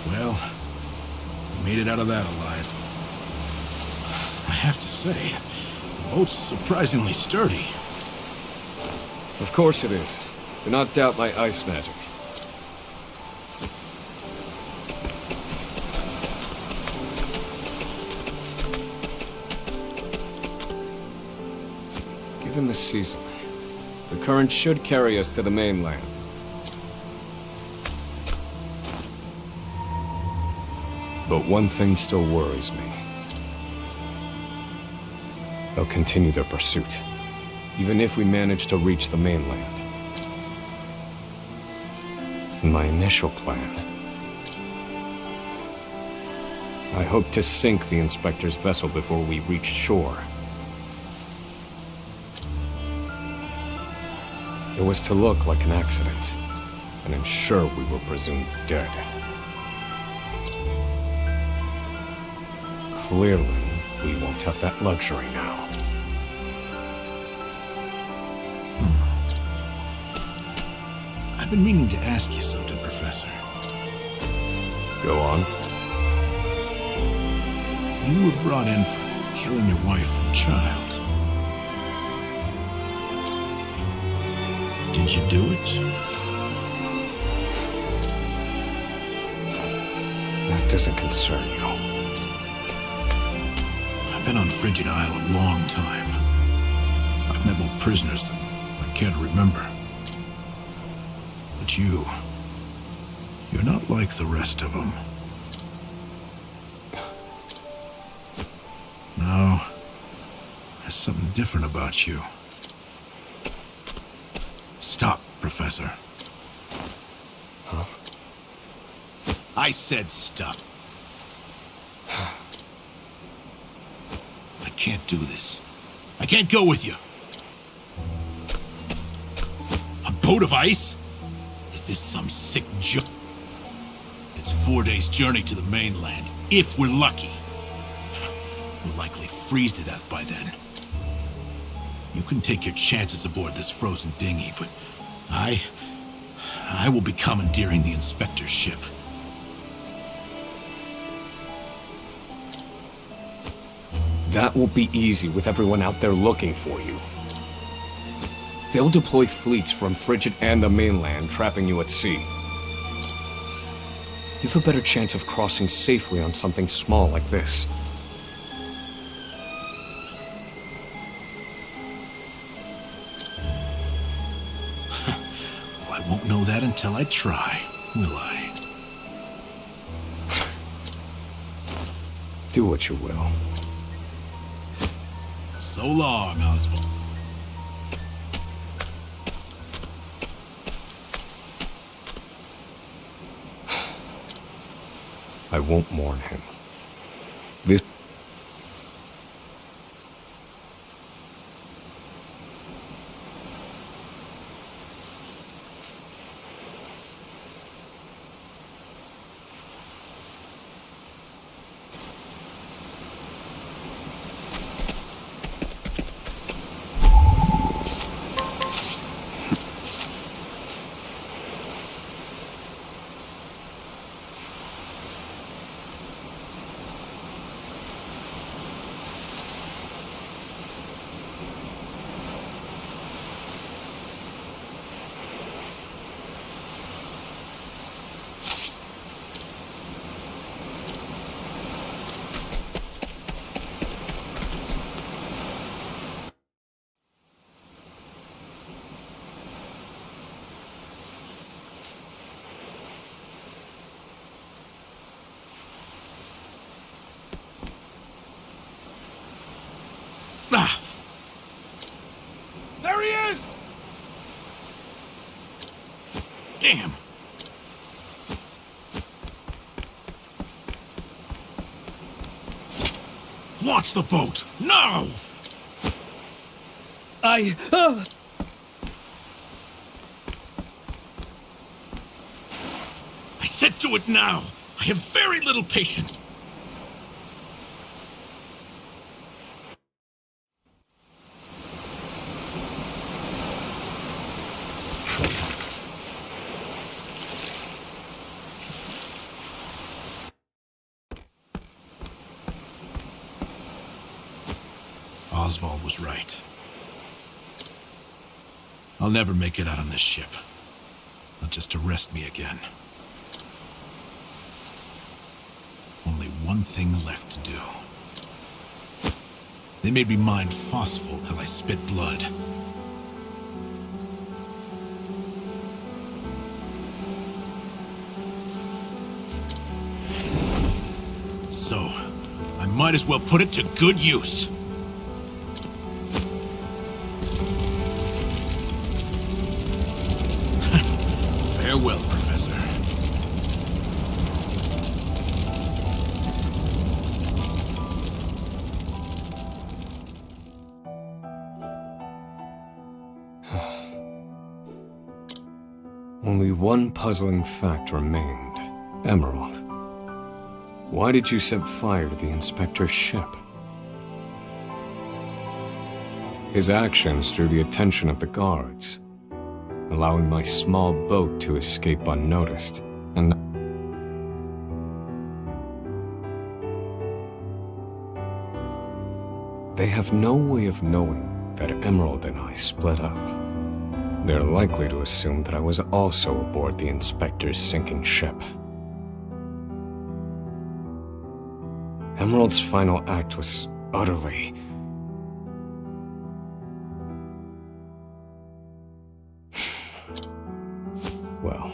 Well, we made it out of that alive. I have to say, the boat's surprisingly sturdy. Of course it is. Do not doubt my ice magic. Given the season, the current should carry us to the mainland. But one thing still worries me. They'll continue their pursuit, even if we manage to reach the mainland. In my initial plan, I hoped to sink the Inspector's vessel before we reached shore. It was to look like an accident, and ensure we were presumed dead. Clearly, we won't have that luxury now. I've been meaning to ask you something, Professor. Go on. You were brought in for killing your wife and child. Did you do it? That doesn't concern you. I've been on Frigid Isle a long time. I've met more prisoners than I care to remember. But you're not like the rest of them. No, there's something different about you. Stop, Professor. Huh? I said stop. I can't do this. I can't go with you. A boat of ice? Is this some sick joke? It's 4 days' journey to the mainland, if we're lucky. We'll likely freeze to death by then. You can take your chances aboard this frozen dinghy, but I will be commandeering the inspector's ship. That won't be easy with everyone out there looking for you. They'll deploy fleets from Frigid and the mainland, trapping you at sea. You've a better chance of crossing safely on something small like this. Well, I won't know that until I try, will I? Do what you will. So long, Oswald. I won't mourn him. This... Ah! There he is! Damn! Launch the boat! No! I said do it now! I have very little patience. Oswald was right. I'll never make it out on this ship. Not just to rest me again. Only one thing left to do. They made me mind phosphol till I spit blood. So, I might as well put it to good use. Farewell, Professor. Only one puzzling fact remained. Emerald. Why did you set fire to the Inspector's ship? His actions drew the attention of the guards, allowing my small boat to escape unnoticed, and they have no way of knowing that Emerald and I split up. They're likely to assume that I was also aboard the Inspector's sinking ship. Emerald's final act was utterly... Well,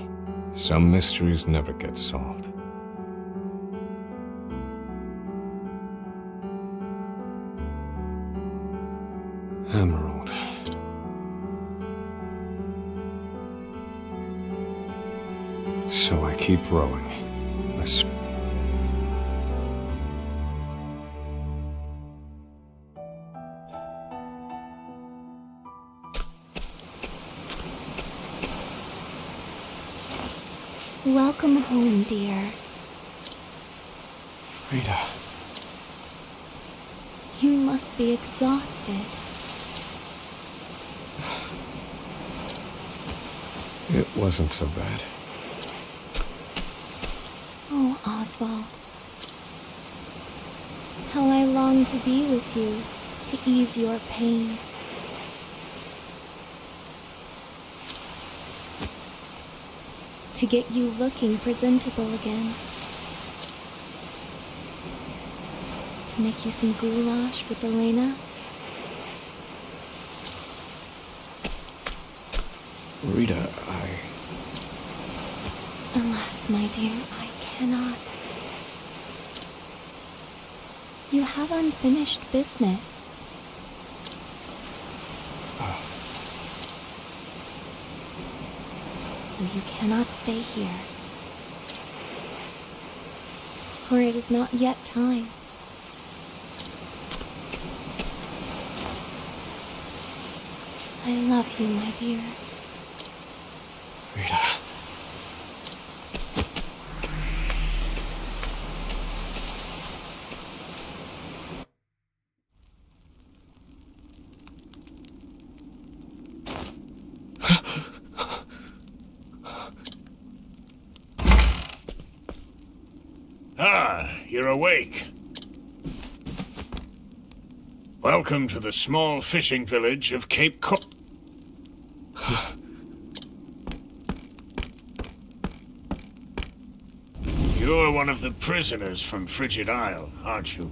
some mysteries never get solved. Emerald. So I keep rowing. Welcome home, dear. Rita. You must be exhausted. It wasn't so bad. Oh, Oswald. How I long to be with you, to ease your pain. To get you looking presentable again. To make you some goulash with Elena. Rita, Alas, my dear, I cannot. You have unfinished business. So you cannot stay here. For it is not yet time. I love you, my dear. Rita. You're awake. Welcome to the small fishing village of Cape Cod. You're one of the prisoners from Frigid Isle, aren't you?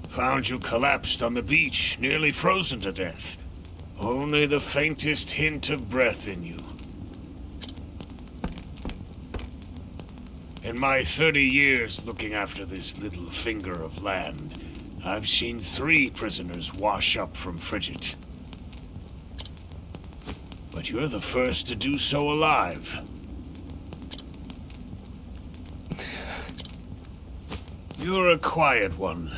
Found you collapsed on the beach, nearly frozen to death. Only the faintest hint of breath in you. In my 30 years looking after this little finger of land, I've seen 3 prisoners wash up from Frigid. But you're the first to do so alive. You're a quiet one.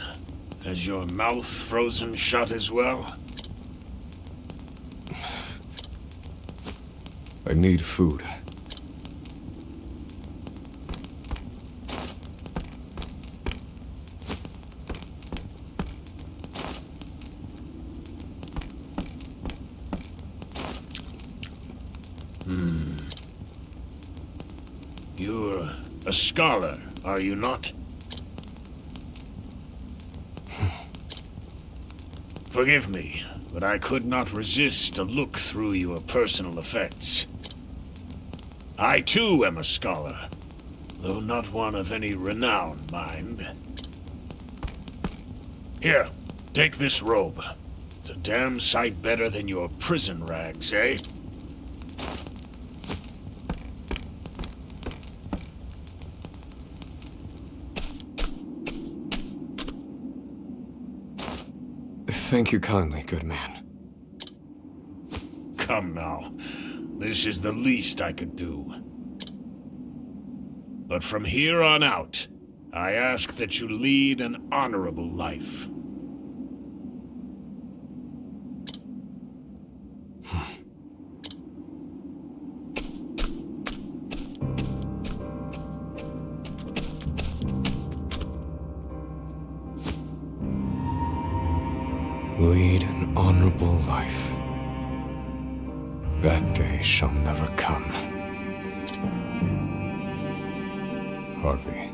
Has your mouth frozen shut as well? I need food. You're a scholar, are you not? Forgive me, but I could not resist a look through your personal effects. I too am a scholar, though not one of any renown, mind. Here, take this robe. It's a damn sight better than your prison rags, eh? Thank you kindly, good man. Come now. This is the least I could do. But from here on out, I ask that you lead an honorable life. lead an honorable life. That day shall never come. Harvey,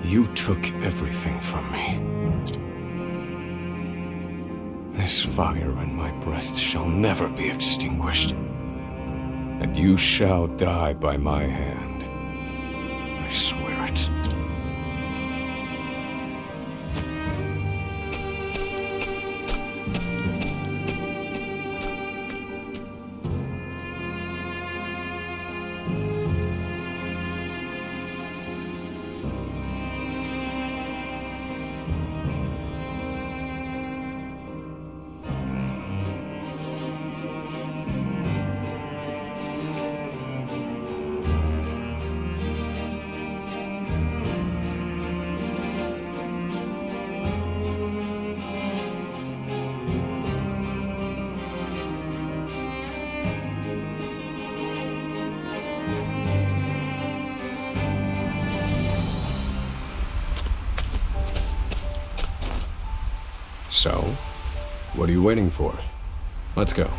you took everything from me. This fire in my breast shall never be extinguished. And you shall die by my hand. I swear it. So, what are you waiting for? Let's go.